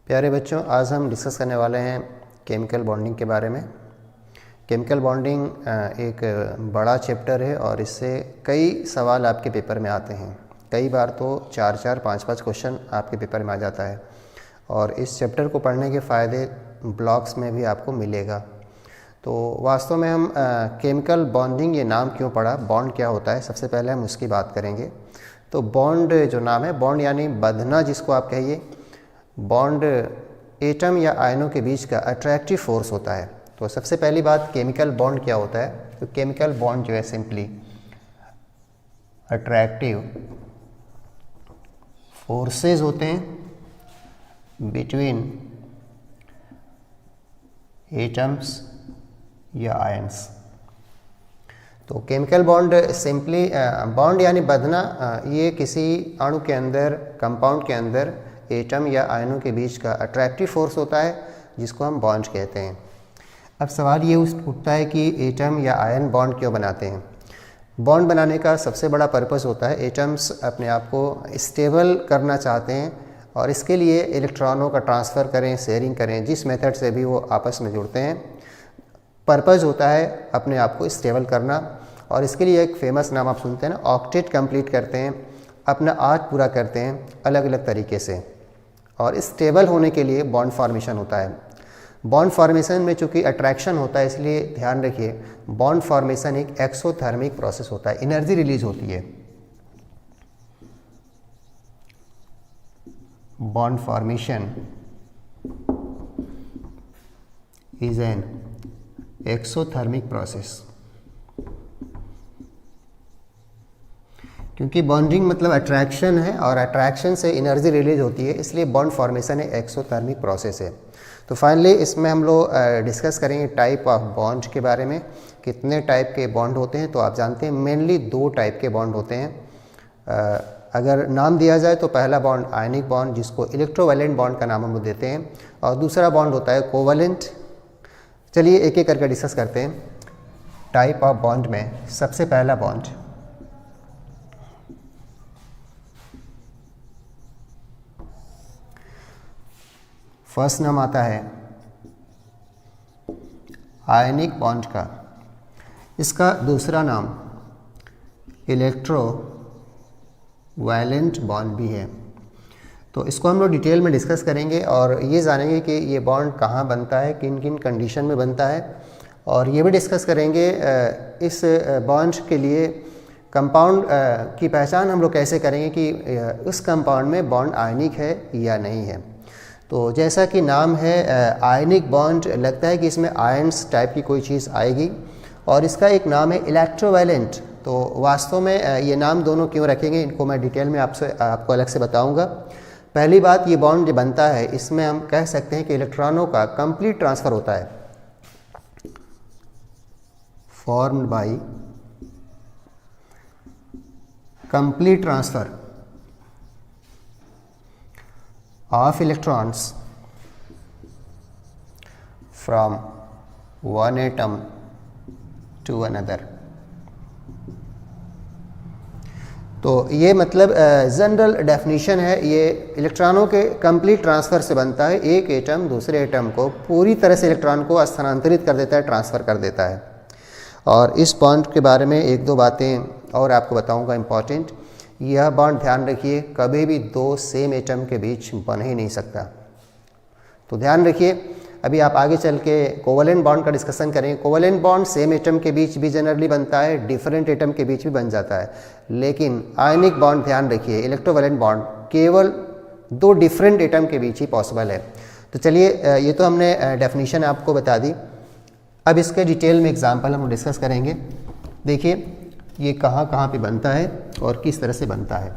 प्यारे बच्चों, आज हम डिस्कस करने वाले हैं केमिकल बॉन्डिंग के बारे में। केमिकल बॉन्डिंग एक बड़ा चैप्टर है और इससे कई सवाल आपके पेपर में आते हैं। कई बार तो 4-4, 5-5 क्वेश्चन आपके पेपर में आ जाता है और इस चैप्टर को पढ़ने के फ़ायदे ब्लॉक्स में भी आपको मिलेगा। तो वास्तव में हम केमिकल बॉन्डिंग ये नाम क्यों पड़ा, बॉन्ड क्या होता है, सबसे पहले हम उसकी बात करेंगे। तो बॉन्ड जो नाम है, बॉन्ड यानी बंधना जिसको आप कहिए, बॉन्ड एटम या आयनों के बीच का अट्रैक्टिव फोर्स होता है। तो सबसे पहली बात, केमिकल बॉन्ड क्या होता है। तो केमिकल बॉन्ड जो है सिंपली अट्रैक्टिव फोर्सेस होते हैं बिटवीन एटम्स या आयन्स। तो केमिकल बॉन्ड सिंपली बॉन्ड यानी बंधना, ये किसी अणु के अंदर, कंपाउंड के अंदर एटम या आयनों के बीच का अट्रैक्टिव फोर्स होता है जिसको हम बॉन्ड कहते हैं। अब सवाल ये उठता है कि एटम या आयन बॉन्ड क्यों बनाते हैं। बॉन्ड बनाने का सबसे बड़ा पर्पस होता है, एटम्स अपने आप को स्टेबल करना चाहते हैं और इसके लिए इलेक्ट्रॉनों का ट्रांसफ़र करें, शेयरिंग करें, जिस मेथड से भी वो आपस में जुड़ते हैं। पर्पस होता है अपने आप को स्टेबल करना और इसके लिए एक फेमस नाम आप सुनते हैं ना, ऑक्टेट कंप्लीट करते हैं, अपना आर्ट पूरा करते हैं अलग अलग तरीके से। और स्टेबल होने के लिए बॉन्ड फॉर्मेशन होता है। बॉन्ड फॉर्मेशन में चूंकि अट्रैक्शन होता है, इसलिए ध्यान रखिए बॉन्ड फॉर्मेशन एक एक्सोथर्मिक प्रोसेस होता है, एनर्जी रिलीज होती है। Bond formation is an exothermic process. क्योंकि बॉन्डिंग मतलब अट्रैक्शन है और अट्रैक्शन से एनर्जी रिलीज होती है, इसलिए बॉन्ड फॉर्मेशन एक एक्सोथर्मिक प्रोसेस है। तो फाइनली इसमें हम लोग डिस्कस करेंगे टाइप ऑफ बॉन्ड के बारे में। कितने टाइप के बॉन्ड होते हैं तो आप जानते हैं मेनली 2 टाइप के बॉन्ड होते हैं। अगर नाम दिया जाए तो पहला बॉन्ड आयनिक बॉन्ड, जिसको इलेक्ट्रोवैलेंट बॉन्ड का नाम हम लोग देते हैं, और दूसरा बॉन्ड होता है कोवैलेंट। चलिए एक एक करके डिस्कस करते हैं। टाइप ऑफ बॉन्ड में सबसे पहला बॉन्ड फर्स्ट नाम आता है आयनिक बॉन्ड का। इसका दूसरा नाम इलेक्ट्रोवैलेंट बॉन्ड भी है। तो इसको हम लोग डिटेल में डिस्कस करेंगे और ये जानेंगे कि ये बॉन्ड कहाँ बनता है, किन किन कंडीशन में बनता है, और ये भी डिस्कस करेंगे इस बॉन्ड के लिए कंपाउंड की पहचान हम लोग कैसे करेंगे कि उस कंपाउंड में बॉन्ड आयनिक है या नहीं है। तो जैसा कि नाम है आयनिक बॉन्ड, लगता है कि इसमें आयन्स टाइप की कोई चीज़ आएगी, और इसका एक नाम है इलेक्ट्रोवैलेंट। तो वास्तव में ये नाम दोनों क्यों रखेंगे, इनको मैं डिटेल में आपको अलग से बताऊंगा। पहली बात, ये बॉन्ड जो बनता है इसमें हम कह सकते हैं कि इलेक्ट्रॉनों का कंप्लीट ट्रांसफ़र होता है, formed by complete transfer of electrons from one atom to another। तो ये मतलब जनरल डेफिनेशन है, ये इलेक्ट्रॉनों के कंप्लीट ट्रांसफ़र से बनता है। एक एटम दूसरे एटम को पूरी तरह से इलेक्ट्रॉन को स्थानांतरित कर देता है, ट्रांसफ़र कर देता है। और इस बॉन्ड के बारे में 1-2 बातें और आपको बताऊंगा इम्पॉर्टेंट। यह बॉन्ड ध्यान रखिए, कभी भी 2 सेम एटम के बीच बन ही नहीं सकता। तो ध्यान रखिए, अभी आप आगे चल के कोवैलेंट बॉन्ड का डिस्कशन करेंगे। कोवैलेंट बॉन्ड सेम एटम के बीच भी जनरली बनता है, डिफरेंट एटम के बीच भी बन जाता है, लेकिन आयनिक बॉन्ड ध्यान रखिए, इलेक्ट्रोवैलेंट बॉन्ड केवल 2 डिफरेंट एटम के बीच ही पॉसिबल है। तो चलिए, ये तो हमने डेफिनेशन आपको बता दी। अब इसके डिटेल में एग्जाम्पल हम डिस्कस करेंगे। देखिए ये कहाँ कहाँ पे बनता है और किस तरह से बनता है।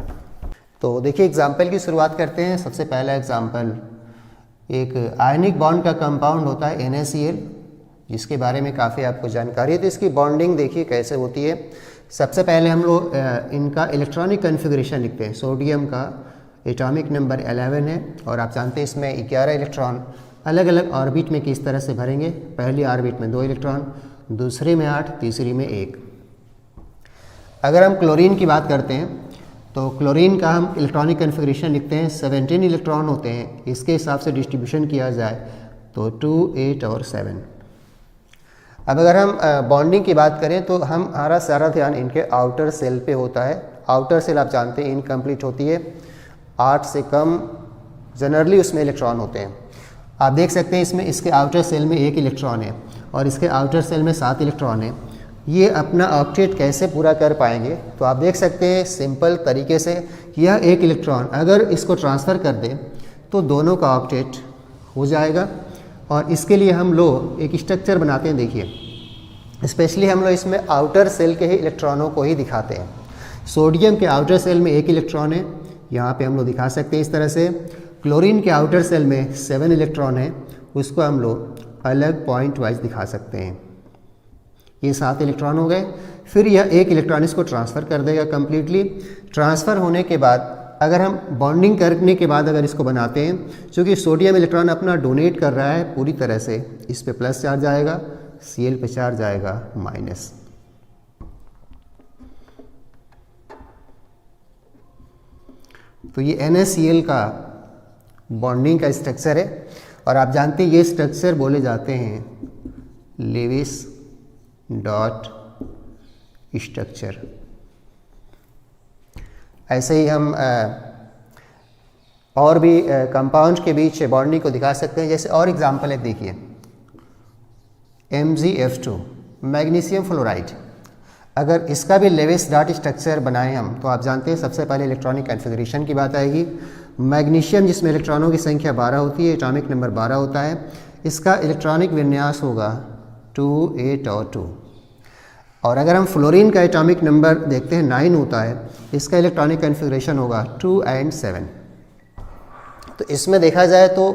तो देखिए एग्जाम्पल की शुरुआत करते हैं। सबसे पहला एग्जाम्पल, एक आयनिक बॉन्ड का कंपाउंड होता है NaCl, जिसके बारे में काफ़ी आपको जानकारी है। तो इसकी बॉन्डिंग देखिए कैसे होती है। सबसे पहले हम लोग इनका इलेक्ट्रॉनिक कन्फिग्रेशन लिखते हैं। सोडियम का एटॉमिक नंबर 11 है और आप जानते हैं इसमें 11 इलेक्ट्रॉन अलग अलग ऑर्बिट में किस तरह से भरेंगे। पहली ऑर्बिट में 2 इलेक्ट्रॉन, दूसरे में 8, तीसरी में 1। अगर हम क्लोरीन की बात करते हैं तो क्लोरीन का हम इलेक्ट्रॉनिक कन्फिग्रेशन लिखते हैं, 17 इलेक्ट्रॉन होते हैं, इसके हिसाब से डिस्ट्रीब्यूशन किया जाए तो 2, 8 और 7। अब अगर हम बॉन्डिंग की बात करें तो हमारा सारा ध्यान इनके आउटर सेल पे होता है। आउटर सेल आप जानते हैं इनकम्प्लीट होती है, 8 से कम जनरली उसमें इलेक्ट्रॉन होते हैं। आप देख सकते हैं इसमें इसके आउटर सेल में 1 इलेक्ट्रॉन है और इसके आउटर सेल में 7 इलेक्ट्रॉन है। ये अपना ऑक्टेट कैसे पूरा कर पाएंगे, तो आप देख सकते हैं सिंपल तरीके से यह 1 इलेक्ट्रॉन अगर इसको ट्रांसफ़र कर दे तो दोनों का ऑक्टेट हो जाएगा। और इसके लिए हम लोग एक स्ट्रक्चर बनाते हैं, देखिए स्पेशली हम लोग इसमें आउटर सेल के ही इलेक्ट्रॉनों को ही दिखाते हैं। सोडियम के आउटर सेल में 1 इलेक्ट्रॉन है, यहाँ पे हम लोग दिखा सकते हैं इस तरह से। क्लोरीन के आउटर सेल में 7 इलेक्ट्रॉन है, उसको हम लोग अलग पॉइंट वाइज दिखा सकते हैं। ये 7 इलेक्ट्रॉन हो गए। फिर यह 1 इलेक्ट्रॉन इसको ट्रांसफ़र कर देगा कम्प्लीटली। ट्रांसफ़र होने के बाद अगर हम बॉन्डिंग करने के बाद अगर इसको बनाते हैं, क्योंकि सोडियम इलेक्ट्रॉन अपना डोनेट कर रहा है पूरी तरह से, इस पे प्लस चार्ज आएगा, Cl पे चार्ज आएगा माइनस। तो ये NaCl का बॉन्डिंग का स्ट्रक्चर है और आप जानते हैं ये स्ट्रक्चर बोले जाते हैं लेविस डॉट स्ट्रक्चर। ऐसे ही हम और भी कंपाउंड के बीच बॉन्डिंग को दिखा सकते हैं। जैसे और एग्जांपल है, देखिए MgF2 मैग्नीशियम फ्लोराइड, अगर इसका भी लेविस डॉट स्ट्रक्चर बनाएं हम तो आप जानते हैं सबसे पहले इलेक्ट्रॉनिक कन्फिग्रेशन की बात आएगी। मैग्नीशियम जिसमें इलेक्ट्रॉनों की संख्या 12 होती है, एटॉमिक नंबर 12 होता है, इसका इलेक्ट्रॉनिक विन्यास होगा 2, 8 और 2। और अगर हम फ्लोरीन का एटॉमिक नंबर देखते हैं 9 होता है, इसका इलेक्ट्रॉनिक कन्फिग्रेशन होगा 2 और 7। तो इसमें देखा जाए तो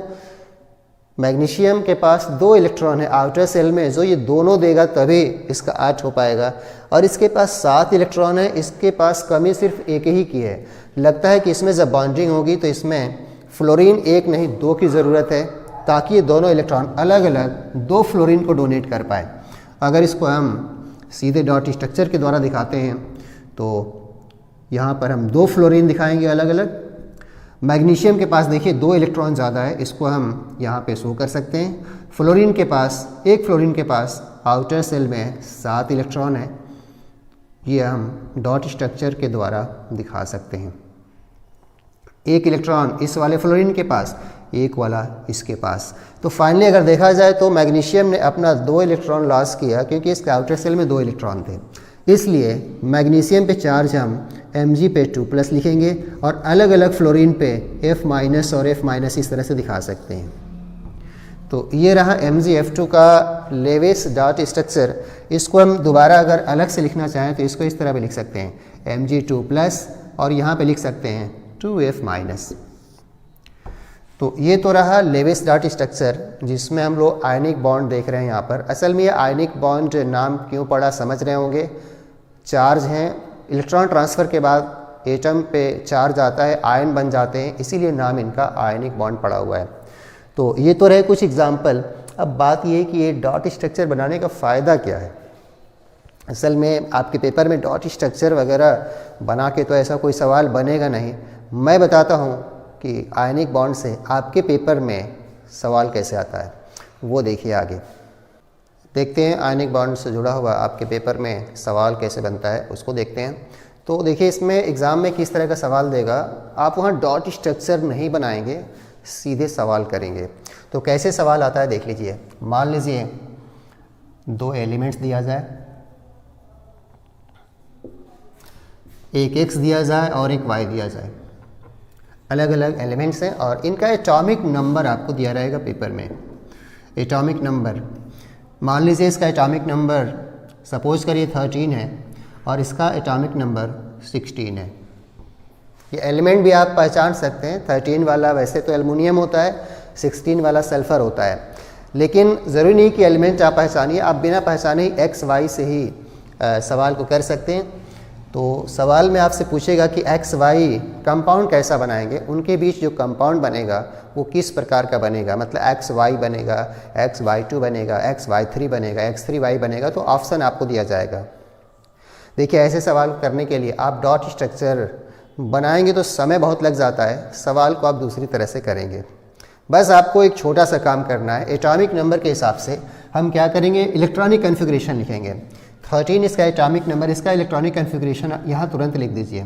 मैग्नीशियम के पास 2 इलेक्ट्रॉन है आउटर सेल में, जो ये दोनों देगा तभी इसका 8 हो पाएगा। और इसके पास 7 इलेक्ट्रॉन है, इसके पास कमी सिर्फ 1 ही की है। लगता है कि इसमें जब बॉन्डिंग होगी तो इसमें फ्लोरीन 1 नहीं 2 की ज़रूरत है, ताकि ये दोनों इलेक्ट्रॉन अलग अलग 2 फ्लोरीन को डोनेट कर पाए। अगर इसको हम सीधे डॉट स्ट्रक्चर के द्वारा दिखाते हैं तो यहाँ पर हम 2 फ्लोरीन दिखाएंगे अलग अलग। मैग्नीशियम के पास देखिए 2 इलेक्ट्रॉन ज़्यादा है, इसको हम यहाँ पे शो कर सकते हैं। फ्लोरीन के पास 1 फ्लोरीन के पास आउटर सेल में 7 इलेक्ट्रॉन है, ये हम डॉट स्ट्रक्चर के द्वारा दिखा सकते हैं। 1 इलेक्ट्रॉन इस वाले फ्लोरीन के पास, 1 वाला इसके पास। तो फाइनली अगर देखा जाए तो मैग्नीशियम ने अपना 2 इलेक्ट्रॉन लॉस किया, क्योंकि इसके आउटर सेल में 2 इलेक्ट्रॉन थे। इसलिए मैग्नीशियम पे चार्ज हम Mg पे 2+ लिखेंगे और अलग अलग फ्लोरीन पे F- और F- इस तरह से दिखा सकते हैं। तो ये रहा MgF2 का लेविस डॉट स्ट्रक्चर। इसको हम दोबारा अगर अलग से लिखना चाहें तो इसको इस तरह भी लिख सकते हैं Mg2+ और यहाँ पे लिख सकते हैं 2F-। तो ये तो रहा लेविस डॉट स्ट्रक्चर, जिसमें हम लोग आयनिक बॉन्ड देख रहे हैं यहाँ पर। असल में ये आयनिक बॉन्ड नाम क्यों पड़ा समझ रहे होंगे, चार्ज हैं, इलेक्ट्रॉन ट्रांसफ़र के बाद एटम पे चार्ज आता है, आयन बन जाते हैं, इसीलिए नाम इनका आयनिक बॉन्ड पड़ा हुआ है। तो ये तो रहे कुछ एग्जाम्पल। अब बात ये है कि ये डॉट स्ट्रक्चर बनाने का फ़ायदा क्या है। असल में आपके पेपर में डॉट स्ट्रक्चर वगैरह बना के तो ऐसा कोई सवाल बनेगा नहीं। मैं बताता हूँ कि आयनिक बॉन्ड से आपके पेपर में सवाल कैसे आता है, वो देखिए आगे। देखते हैं आयनिक बॉन्ड से जुड़ा हुआ आपके पेपर में सवाल कैसे बनता है, उसको देखते हैं। तो देखिए इसमें एग्ज़ाम में किस तरह का सवाल देगा, आप वहाँ डॉट स्ट्रक्चर नहीं बनाएंगे, सीधे सवाल करेंगे। तो कैसे सवाल आता है देख लीजिए। मान लीजिए 2 एलिमेंट्स दिया जाए, एक x दिया जाए और एक y दिया जाए, अलग अलग एलिमेंट्स हैं और इनका एटॉमिक नंबर आपको दिया रहेगा पेपर में। एटॉमिक नंबर मान लीजिए इसका एटॉमिक नंबर सपोज करिए 13 है और इसका एटॉमिक नंबर 16 है। ये एलिमेंट भी आप पहचान सकते हैं, 13 वाला वैसे तो एल्युमिनियम होता है, 16 वाला सल्फ़र होता है। लेकिन ज़रूरी नहीं कि एलिमेंट आप पहचानिए, आप बिना पहचाने x y से ही सवाल को कर सकते हैं। तो सवाल में आपसे पूछेगा कि एक्स वाई कंपाउंड कैसा बनाएंगे, उनके बीच जो कंपाउंड बनेगा वो किस प्रकार का बनेगा, मतलब एक्स वाई बनेगा, एक्स वाई टू बनेगा, एक्स वाई थ्री बनेगा, एक्स थ्री वाई बनेगा। तो ऑप्शन आपको दिया जाएगा। देखिए ऐसे सवाल करने के लिए आप डॉट स्ट्रक्चर बनाएंगे तो समय बहुत लग जाता है, सवाल को आप दूसरी तरह से करेंगे। बस आपको एक छोटा सा काम करना है। एटॉमिक नंबर के हिसाब से हम क्या करेंगे, इलेक्ट्रॉनिक कन्फिग्रेशन लिखेंगे। 13 इसका एटॉमिक नंबर, इसका इलेक्ट्रॉनिक कन्फिग्रेशन यहाँ तुरंत लिख दीजिए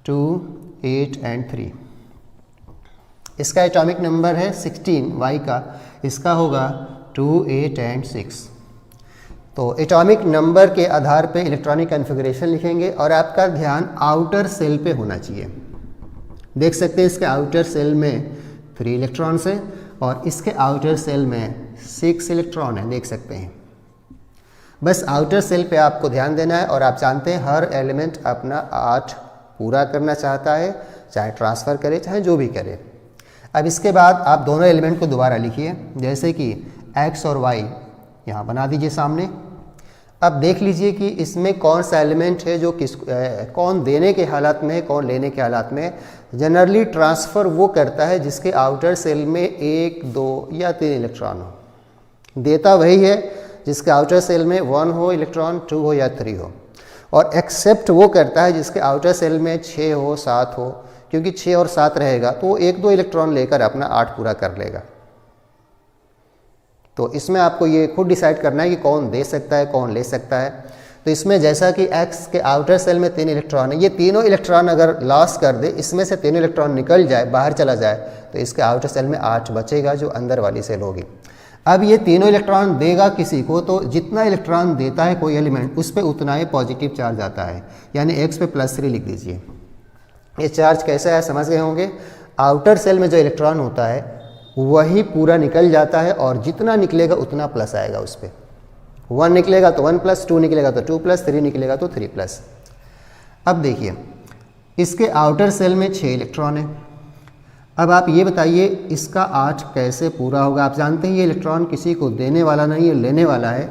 2, 8 एंड 3। इसका एटॉमिक नंबर है 16 वाई का, इसका होगा 2, 8 एंड 6। तो एटॉमिक नंबर के आधार पे इलेक्ट्रॉनिक कन्फिग्रेशन लिखेंगे और आपका ध्यान आउटर सेल पे होना चाहिए। देख सकते हैं इसके आउटर सेल में 3 इलेक्ट्रॉन्स हैं और इसके आउटर सेल में 6 इलेक्ट्रॉन है, देख सकते हैं। बस आउटर सेल पे आपको ध्यान देना है और आप जानते हैं हर एलिमेंट अपना 8 पूरा करना चाहता है, चाहे ट्रांसफ़र करे चाहे जो भी करे। अब इसके बाद आप दोनों एलिमेंट को दोबारा लिखिए, जैसे कि x और y यहाँ बना दीजिए सामने। अब देख लीजिए कि इसमें कौन सा एलिमेंट है जो कौन देने के हालात में, कौन लेने के हालात में। जनरली ट्रांसफ़र वो करता है जिसके आउटर सेल में 1, 2 या 3 इलेक्ट्रॉन हो। देता वही है जिसके आउटर सेल में 1 हो इलेक्ट्रॉन, 2 हो या 3 हो। और एक्सेप्ट वो करता है जिसके आउटर सेल में 6 हो, 7 हो, क्योंकि 6 और 7 रहेगा तो वो 1-2 इलेक्ट्रॉन लेकर अपना 8 पूरा कर लेगा। तो इसमें आपको ये खुद डिसाइड करना है कि कौन दे सकता है, कौन ले सकता है। तो इसमें जैसा कि x के आउटर सेल में 3 इलेक्ट्रॉन है, ये तीनों इलेक्ट्रॉन अगर लॉस कर दे, इसमें से 3 इलेक्ट्रॉन निकल जाए, बाहर चला जाए, तो इसके आउटर सेल में 8 बचेगा जो अंदर वाली सेल होगी। अब ये तीनों इलेक्ट्रॉन देगा किसी को, तो जितना इलेक्ट्रॉन देता है कोई एलिमेंट उस पर उतना ही पॉजिटिव चार्ज आता है, यानी x पे +3 लिख दीजिए। ये चार्ज कैसा है समझ गए होंगे। आउटर सेल में जो इलेक्ट्रॉन होता है वही पूरा निकल जाता है और जितना निकलेगा उतना प्लस आएगा उस पर। 1 निकलेगा तो 1+, 2 निकलेगा तो 2+, 3 निकलेगा तो 3+। अब देखिए इसके आउटर सेल में 6 इलेक्ट्रॉन है। अब आप ये बताइए इसका 8 कैसे पूरा होगा। आप जानते हैं ये इलेक्ट्रॉन किसी को देने वाला नहीं है, लेने वाला है।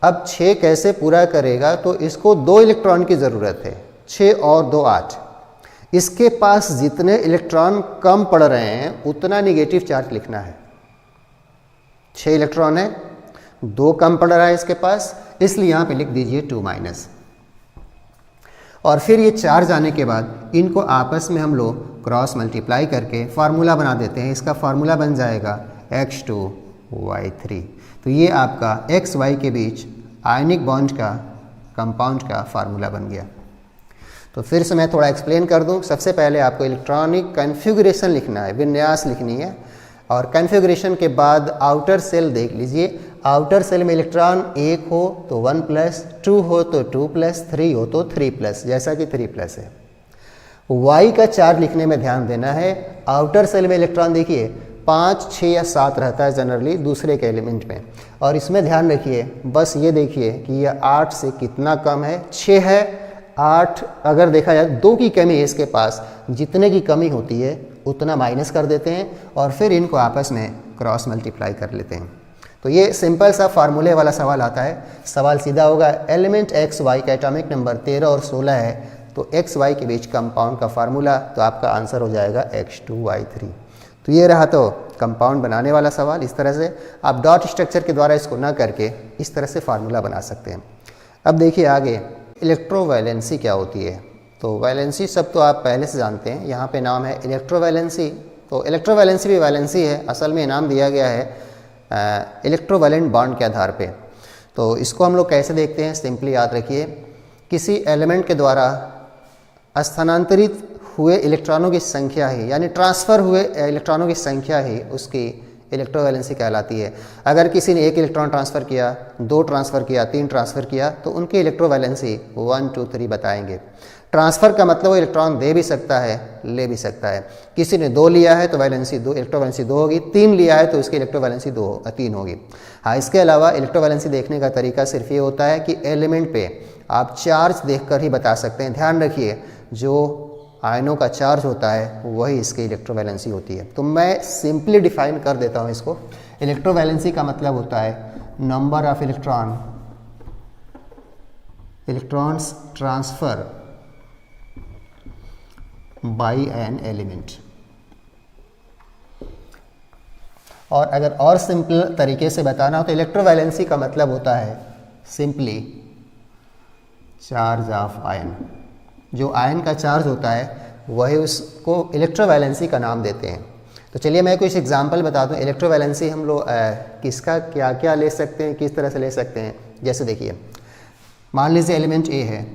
अब 6 कैसे पूरा करेगा, तो इसको 2 इलेक्ट्रॉन की ज़रूरत है, 6 और 2 8। इसके पास जितने इलेक्ट्रॉन कम पड़ रहे हैं उतना निगेटिव चार्ज लिखना है। 6 इलेक्ट्रॉन है, 2 कम पड़ रहा है इसके पास, इसलिए यहाँ पे लिख दीजिए 2-। और फिर ये चार्ज आने के बाद इनको आपस में हम लोग क्रॉस मल्टीप्लाई करके फार्मूला बना देते हैं। इसका फार्मूला बन जाएगा X2Y3। तो ये आपका x y के बीच आयनिक बॉन्ड का, कंपाउंड का फार्मूला बन गया। तो फिर से मैं थोड़ा एक्सप्लेन कर दूं। सबसे पहले आपको इलेक्ट्रॉनिक कन्फिग्रेशन लिखना है, विन्यास लिखनी है। और कन्फिग्रेशन के बाद आउटर सेल देख लीजिए। आउटर सेल में इलेक्ट्रॉन 1 हो तो 1+, 2 हो तो 2+, 3 हो तो 3+, जैसा कि 3+ है। y का चार्ज लिखने में ध्यान देना है। आउटर सेल में इलेक्ट्रॉन देखिए 5, 6 या 7 रहता है जनरली दूसरे के एलिमेंट में, और इसमें ध्यान रखिए, बस ये देखिए कि यह 8 से कितना कम है। 6 है, 8 अगर देखा जाए 2 की कमी है इसके पास, जितने की कमी होती है उतना माइनस कर देते हैं और फिर इनको आपस में क्रॉस मल्टीप्लाई कर लेते हैं। तो ये सिंपल सा फार्मूले वाला सवाल आता है। सवाल सीधा होगा, एलिमेंट x y का एटॉमिक नंबर 13 और 16 है, तो x y के बीच कंपाउंड का फार्मूला, तो आपका आंसर हो जाएगा X2Y3। तो ये रहा तो कंपाउंड बनाने वाला सवाल। इस तरह से आप डॉट स्ट्रक्चर के द्वारा इसको ना करके इस तरह से फार्मूला बना सकते हैं। अब देखिए आगे इलेक्ट्रोवैलेंसी क्या होती है। तो वैलेंसी सब तो आप पहले से जानते हैं, यहाँ पे नाम है इलेक्ट्रोवैलेंसी। तो इलेक्ट्रोवैलेंसी भी वैलेंसी है, असल में नाम दिया गया है इलेक्ट्रोवैलेंट बॉन्ड के आधार पे। तो इसको हम लोग कैसे देखते हैं, सिंपली याद रखिए, किसी एलिमेंट के द्वारा स्थानांतरित हुए इलेक्ट्रॉनों की संख्या ही, यानी ट्रांसफ़र हुए इलेक्ट्रॉनों की संख्या ही उसकी इलेक्ट्रोवैलेंसी कहलाती है। अगर किसी ने 1 इलेक्ट्रॉन ट्रांसफ़र किया, 2 ट्रांसफ़र किया, 3 ट्रांसफ़र किया, तो उनकी इलेक्ट्रोवैलेंसी 1, 2, 3 बताएंगे। ट्रांसफ़र का मतलब वो इलेक्ट्रॉन दे भी सकता है, ले भी सकता है। किसी ने 2 लिया है तो वैलेंसी 2, इलेक्ट्रोवैलेंसी 2 होगी। 3 लिया है तो उसकी इलेक्ट्रोवैलेंसी 3 होगी। हाँ, इसके अलावा इलेक्ट्रोवैलेंसी देखने का तरीका सिर्फ ये होता है कि एलिमेंट पे आप चार्ज देखकर ही बता सकते हैं। ध्यान रखिए, जो आयनों का चार्ज होता है वही इसकी इलेक्ट्रोवैलेंसी होती है। तो मैं सिंपली डिफाइन कर देता हूँ इसको। इलेक्ट्रोवैलेंसी का मतलब होता है number of electrons transfer by an element. और अगर और सिंपल तरीके से बताना हो तो इलेक्ट्रोवैलेंसी का मतलब होता है सिंपली चार्ज ऑफ आयन। जो आयन का चार्ज होता है वही उसको इलेक्ट्रोवैलेंसी का नाम देते हैं। तो चलिए मैं कुछ एग्जांपल बता दूं। इलेक्ट्रोवैलेंसी हम लोग किसका क्या क्या ले सकते हैं, किस तरह से ले सकते हैं। जैसे देखिए, मान लीजिए एलिमेंट ए है,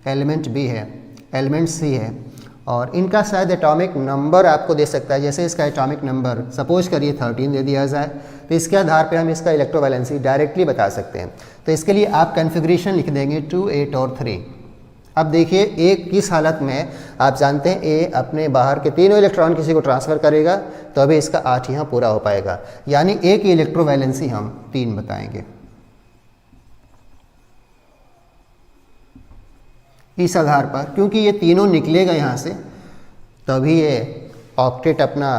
एलिमेंट बी है, एलिमेंट सी है, और इनका शायद एटॉमिक नंबर आपको दे सकता है। जैसे इसका एटॉमिक नंबर सपोज करिए 13 दे दिया जाए, तो इसके आधार पे हम इसका इलेक्ट्रोवैलेंसी डायरेक्टली बता सकते हैं। तो इसके लिए आप कन्फिग्रेशन लिख देंगे 2, 8 और 3। अब देखिए ए किस हालत में, आप जानते हैं ए अपने बाहर के तीनों इलेक्ट्रॉन किसी को ट्रांसफ़र करेगा, तो अभी इसका 8 यहाँ पूरा हो पाएगा। यानी ए की इलेक्ट्रोवैलेंसी हम 3 बताएंगे। इस आधार पर क्योंकि ये तीनों निकलेगा यहाँ से, तभी ये ऑक्टेट अपना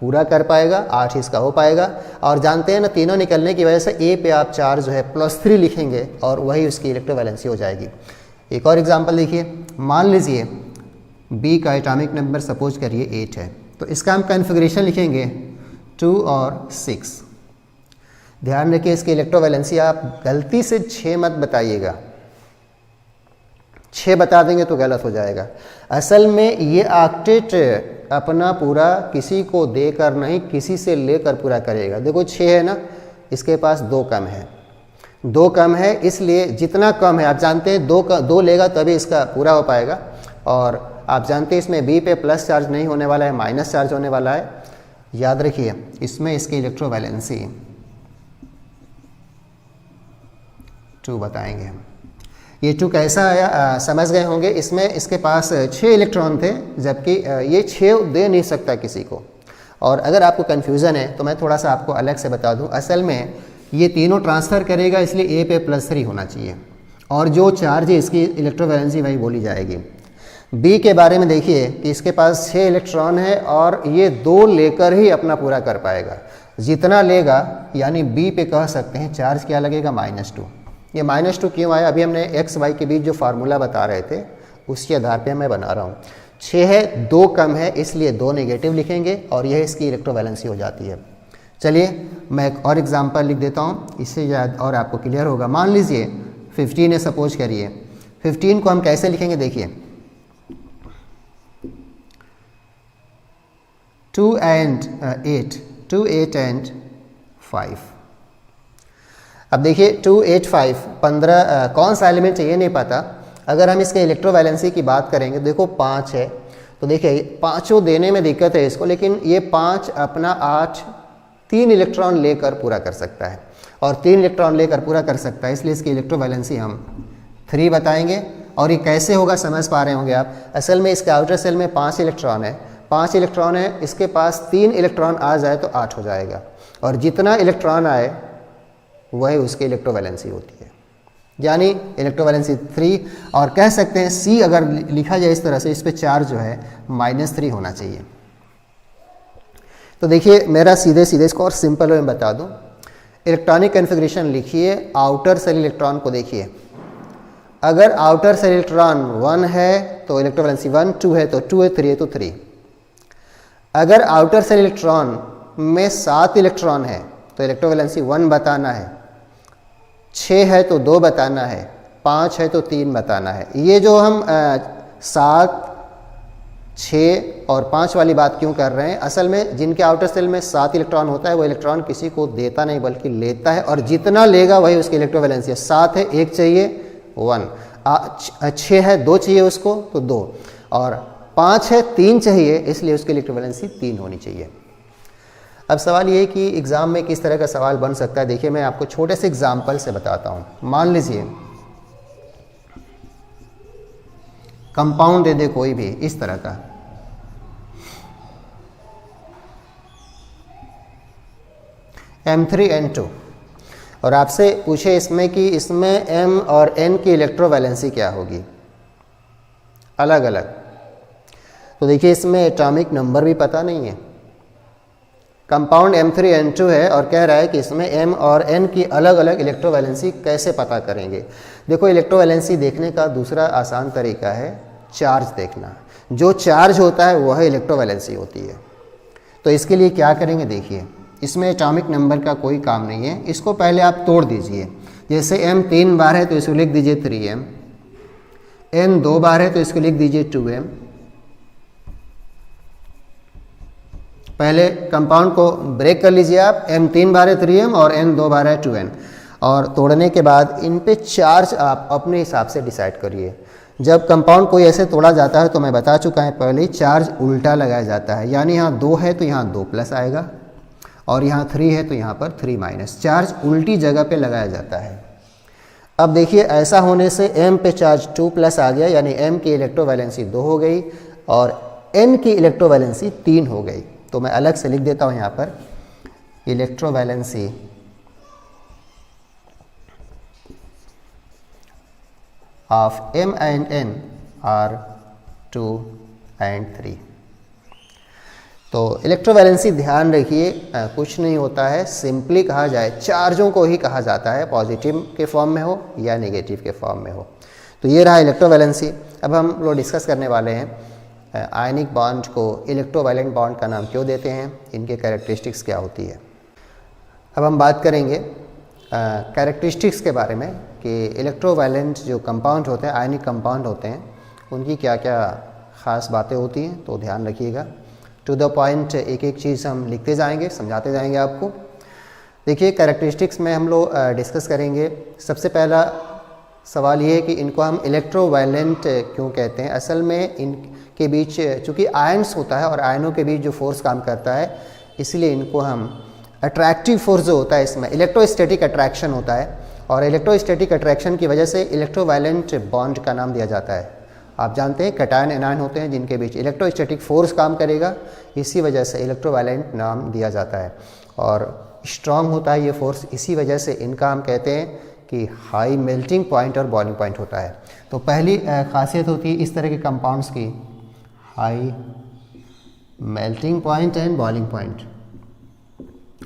पूरा कर पाएगा, 8 इसका हो पाएगा। और जानते हैं ना, तीनों निकलने की वजह से ए पे आप चार्ज जो है +3 लिखेंगे और वही उसकी इलेक्ट्रोवैलेंसी हो जाएगी। एक और एग्जांपल देखिए, मान लीजिए बी का एटॉमिक नंबर सपोज करिए 8 है, तो इसका हम कन्फिग्रेशन लिखेंगे 2 और 6। ध्यान रखिए इसकी इलेक्ट्रोवैलेंसी आप गलती से 6 मत बताइएगा, 6 बता देंगे तो गलत हो जाएगा। असल में ये ऑक्टेट अपना पूरा किसी को देकर नहीं, किसी से लेकर पूरा करेगा। देखो 6 है ना, इसके पास 2 कम है, 2 कम है, इसलिए जितना कम है आप जानते हैं 2 लेगा तभी इसका पूरा हो पाएगा। और आप जानते हैं इसमें बी पे प्लस चार्ज नहीं होने वाला है, माइनस चार्ज होने वाला है। याद रखिए इसमें इसकी इलेक्ट्रोवैलेंसी 2 बताएंगे हम। ये 2 कैसा आया समझ गए होंगे। इसमें इसके पास 6 इलेक्ट्रॉन थे, जबकि ये 6 दे नहीं सकता किसी को। और अगर आपको कन्फ्यूज़न है तो मैं थोड़ा सा आपको अलग से बता दूं। असल में ये तीनों ट्रांसफ़र करेगा, इसलिए ए पे +3 होना चाहिए, और जो चार्ज है इसकी इलेक्ट्रोवैलेंसी वही बोली जाएगी। बी के बारे में देखिए कि इसके पास 6 इलेक्ट्रॉन है और ये 2 लेकर ही अपना पूरा कर पाएगा। जितना लेगा यानी बी पे कह सकते हैं चार्ज क्या लगेगा, -2। ये -2 क्यों आया, अभी हमने x y के बीच जो फार्मूला बता रहे थे उसके आधार पे मैं बना रहा हूँ। 6 है, 2 कम है, इसलिए 2 नेगेटिव लिखेंगे और यह इसकी इलेक्ट्रोवैलेंसी हो जाती है। चलिए मैं एक और एग्जांपल लिख देता हूँ, इससे याद और आपको क्लियर होगा। मान लीजिए 15 है, सपोज करिए 15 को हम कैसे लिखेंगे, देखिए 2 and 8 and 5। अब देखिए 2, 8, 5 15 कौन सा एलिमेंट है ये नहीं पता। अगर हम इसके इलेक्ट्रोवैलेंसी की बात करेंगे, देखो 5 है, तो देखिए पाँचों देने में दिक्कत है इसको, लेकिन ये 5 अपना 8 3 इलेक्ट्रॉन लेकर पूरा कर सकता है, और 3 इलेक्ट्रॉन लेकर पूरा कर सकता है, इसलिए इसकी इलेक्ट्रोवैलेंसी हम 3 बताएंगे। और ये कैसे होगा समझ पा रहे होंगे आप। असल में इसके आउटर सेल में 5 इलेक्ट्रॉन है, 5 इलेक्ट्रॉन है, इसके पास 3 इलेक्ट्रॉन आ जाए तो 8 हो जाएगा, और जितना इलेक्ट्रॉन आए वही उसकी इलेक्ट्रोवैलेंसी होती है, यानी इलेक्ट्रोवैलेंसी 3। और कह सकते हैं सी अगर लिखा जाए इस तरह से, इस पे चार्ज जो है -3 होना चाहिए। तो देखिए मेरा सीधे इसको और सिंपल में बता दूं। इलेक्ट्रॉनिक कन्फिग्रेशन लिखिए, आउटर सेल इलेक्ट्रॉन को देखिए। अगर आउटर सेल इलेक्ट्रॉन 1 है तो इलेक्ट्रोवैलेंसी 1, 2 है तो 2 है, 3 है तो 3। अगर आउटर सेल इलेक्ट्रॉन में 7 इलेक्ट्रॉन है तो इलेक्ट्रोवैलेंसी 1 बताना है, 6 है तो 2 बताना है, 5 है तो 3 बताना है। ये जो हम 7, 6 और 5 वाली बात क्यों कर रहे हैं, असल में जिनके आउटर सेल में 7 इलेक्ट्रॉन होता है वो इलेक्ट्रॉन किसी को देता नहीं बल्कि लेता है, और जितना लेगा वही उसकी इलेक्ट्रोवैलेंसी है। 7 है 1 चाहिए 1, 6 है 2 चाहिए उसको तो 2, और 5 है 3 चाहिए, इसलिए उसकी इलेक्ट्रोवैलेंसी 3 होनी चाहिए। अब सवाल ये है कि एग्ज़ाम में किस तरह का सवाल बन सकता है। देखिए मैं आपको छोटे से एग्जाम्पल से बताता हूँ। मान लीजिए कंपाउंड दे दे कोई भी इस तरह का, M3N2, और आपसे पूछे इसमें कि इसमें M और N की इलेक्ट्रोवैलेंसी क्या होगी अलग अलग। तो देखिए इसमें एटॉमिक नंबर भी पता नहीं है। कंपाउंड M3N2 है और कह रहा है कि इसमें M और N की अलग अलग इलेक्ट्रोवैलेंसी कैसे पता करेंगे। देखो इलेक्ट्रोवैलेंसी देखने का दूसरा आसान तरीका है चार्ज देखना। जो चार्ज होता है वह इलेक्ट्रोवैलेंसी होती है। तो इसके लिए क्या करेंगे, देखिए इसमें एटॉमिक नंबर का कोई काम नहीं है, इसको पहले आप तोड़ दीजिए। जैसे M 3 बार है तो इसको लिख दीजिए 3M, n 2 बार है तो इसको लिख दीजिए 2m। पहले कंपाउंड को ब्रेक कर लीजिए आप, m 3 बार है 3m और n 2 बार है 2n, और तोड़ने के बाद इन पे चार्ज आप अपने हिसाब से डिसाइड करिए। जब कंपाउंड कोई ऐसे तोड़ा जाता है तो मैं बता चुका है पहले, चार्ज उल्टा लगाया जाता है, यानी यहाँ 2 है तो यहाँ 2 प्लस आएगा, और यहाँ 3 है तो यहाँ पर 3 माइनस, चार्ज उल्टी जगह पे लगाया जाता है। अब देखिए ऐसा होने से m पे चार्ज 2 प्लस आ गया, यानी m की इलेक्ट्रोवैलेंसी 2 हो गई और n की इलेक्ट्रोवैलेंसी 3 हो गई। तो मैं अलग से लिख देता हूँ यहाँ पर, electrovalency of m and n are 2 and 3। तो इलेक्ट्रोवैलेंसी ध्यान रखिए कुछ नहीं होता है, सिंपली कहा जाए चार्जों को ही कहा जाता है, पॉजिटिव के फॉर्म में हो या नेगेटिव के फॉर्म में हो। तो ये रहा इलेक्ट्रोवैलेंसी। अब हम लोग डिस्कस करने वाले हैं आयनिक बॉन्ड को इलेक्ट्रोवैलेंट बॉन्ड का नाम क्यों देते हैं, इनके कैरेक्टरिस्टिक्स क्या होती है। अब हम बात करेंगे कैरेक्टरिस्टिक्स के बारे में कि इलेक्ट्रोवैलेंट जो कंपाउंड होते हैं, आयनिक कंपाउंड होते हैं, उनकी क्या क्या ख़ास बातें होती हैं। तो ध्यान रखिएगा, टू द पॉइंट एक एक चीज़ हम लिखते जाएंगे, समझाते जाएंगे आपको। देखिए कैरेक्टरिस्टिक्स में हम लोग डिस्कस करेंगे। सबसे पहला सवाल ये है कि इनको हम इलेक्ट्रोवैलेंट क्यों कहते हैं। असल में इनके बीच चूँकि आयन्स होता है और आयनों के बीच जो फोर्स काम करता है, इसलिए इनको हम अट्रैक्टिव फोर्स जो होता है इसमें इलेक्ट्रोस्टैटिक अट्रैक्शन होता है, और इलेक्ट्रोस्टैटिक अट्रैक्शन की वजह से इलेक्ट्रोवैलेंट बॉन्ड का नाम दिया जाता है। आप जानते हैं कैटायन एनायन होते हैं जिनके बीच इलेक्ट्रोस्टैटिक फोर्स काम करेगा, इसी वजह से इलेक्ट्रोवैलेंट नाम दिया जाता है। और स्ट्रॉन्ग होता है ये फोर्स, इसी वजह से इनका हम कहते हैं कि हाई मेल्टिंग पॉइंट और बॉइलिंग पॉइंट होता है। तो पहली खासियत होती है इस तरह के कंपाउंड्स की, high melting point and boiling point,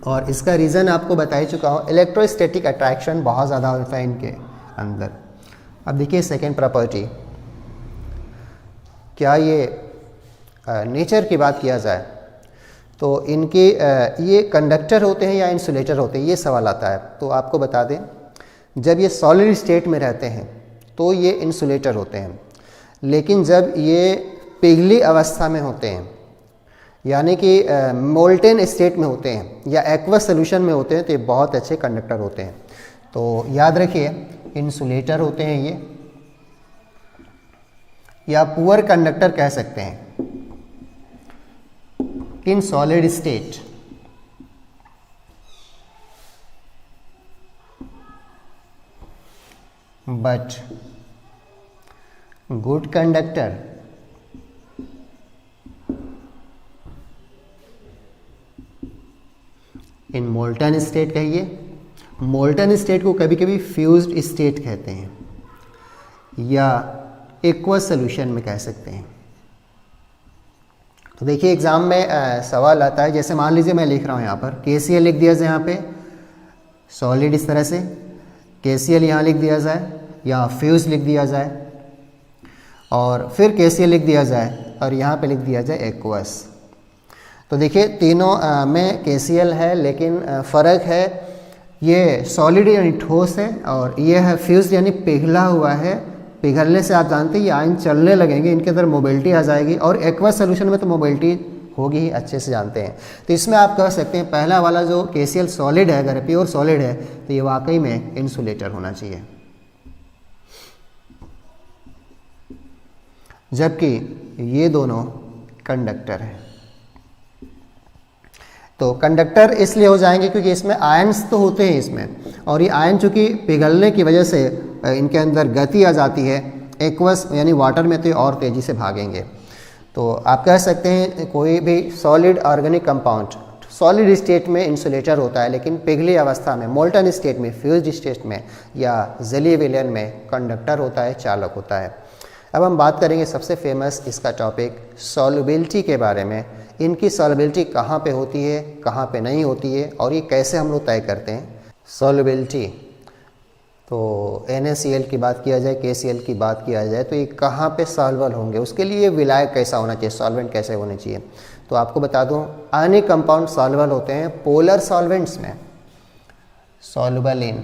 और इसका रीज़न आपको बता ही चुका हूँ, इलेक्ट्रोस्टैटिक अट्रैक्शन बहुत ज़्यादा होता है इनके अंदर। अब देखिए सेकेंड प्रॉपर्टी, क्या ये नेचर की बात किया जाए तो इनके ये कंडक्टर होते हैं या इंसुलेटर होते हैं, ये सवाल आता है। तो आपको बता दें, जब ये सॉलिड स्टेट में रहते हैं तो ये इंसुलेटर होते हैं, लेकिन जब ये पिघली अवस्था में होते हैं यानी कि मोल्टेन स्टेट में होते हैं या एक्वस सोल्यूशन में होते हैं तो ये बहुत अच्छे कंडक्टर होते हैं। तो याद रखिए इंसुलेटर होते हैं ये, या पुअर कंडक्टर कह सकते हैं in solid state. But good conductor in molten state. कहिए मोल्टन स्टेट को कभी कभी फ्यूज्ड स्टेट कहते हैं या एक्वस सोल्यूशन में कह सकते हैं। तो देखिए एग्जाम में सवाल आता है, जैसे मान लीजिए मैं लिख रहा हूँ यहाँ पर KCl लिख दिया जाए, यहाँ पे सॉलिड इस तरह से KCl यहाँ लिख दिया जाए, यहाँ फ्यूज लिख दिया जाए, और फिर KCl लिख दिया जाए और यहाँ पे लिख दिया जाए एक्वस। तो देखिए तीनों में KCl है, लेकिन फ़र्क है, ये सॉलिड यानी ठोस है और ये है फ्यूज यानी पिघला हुआ है। पिघलने से आप जानते हैं ये आयन चलने लगेंगे, इनके अंदर मोबिलिटी आ जाएगी, और एक्वस सोल्यूशन में तो मोबिलिटी होगी ही, अच्छे से जानते हैं। तो इसमें आप कह सकते हैं पहला वाला जो KCl सॉलिड है, अगर प्योर सॉलिड है तो ये वाकई में इंसुलेटर होना चाहिए, जबकि ये दोनों कंडक्टर हैं। तो कंडक्टर इसलिए हो जाएंगे क्योंकि इसमें आयन्स तो होते हैं इसमें, और ये आयन चूँकि पिघलने की वजह से इनके अंदर गति आ जाती है, एक्वस यानी वाटर में तो ये और तेज़ी से भागेंगे। तो आप कह सकते हैं कोई भी solid organic compound solid state में इंसुलेटर होता है, लेकिन पिघली अवस्था में मोल्टन स्टेट में, फ्यूज्ड स्टेट में या जली विलयन में कंडक्टर होता है, चालक होता है। अब हम बात करेंगे सबसे फेमस इसका टॉपिक सॉल्युबिलिटी के बारे में। इनकी सॉल्युबिलिटी कहाँ पे होती है, कहाँ पे नहीं होती है, और ये कैसे हम लोग तय करते हैं सॉल्युबिलिटी। तो NaCl की बात किया जाए, KCl की बात किया जाए, तो ये कहाँ पे सॉल्वल होंगे, उसके लिए विलायक कैसा होना चाहिए, सॉल्वेंट कैसे होने चाहिए। तो आपको बता दूं आयनिक कंपाउंड सॉल्वल होते हैं पोलर सॉल्वेंट्स में, सॉल्युबल इन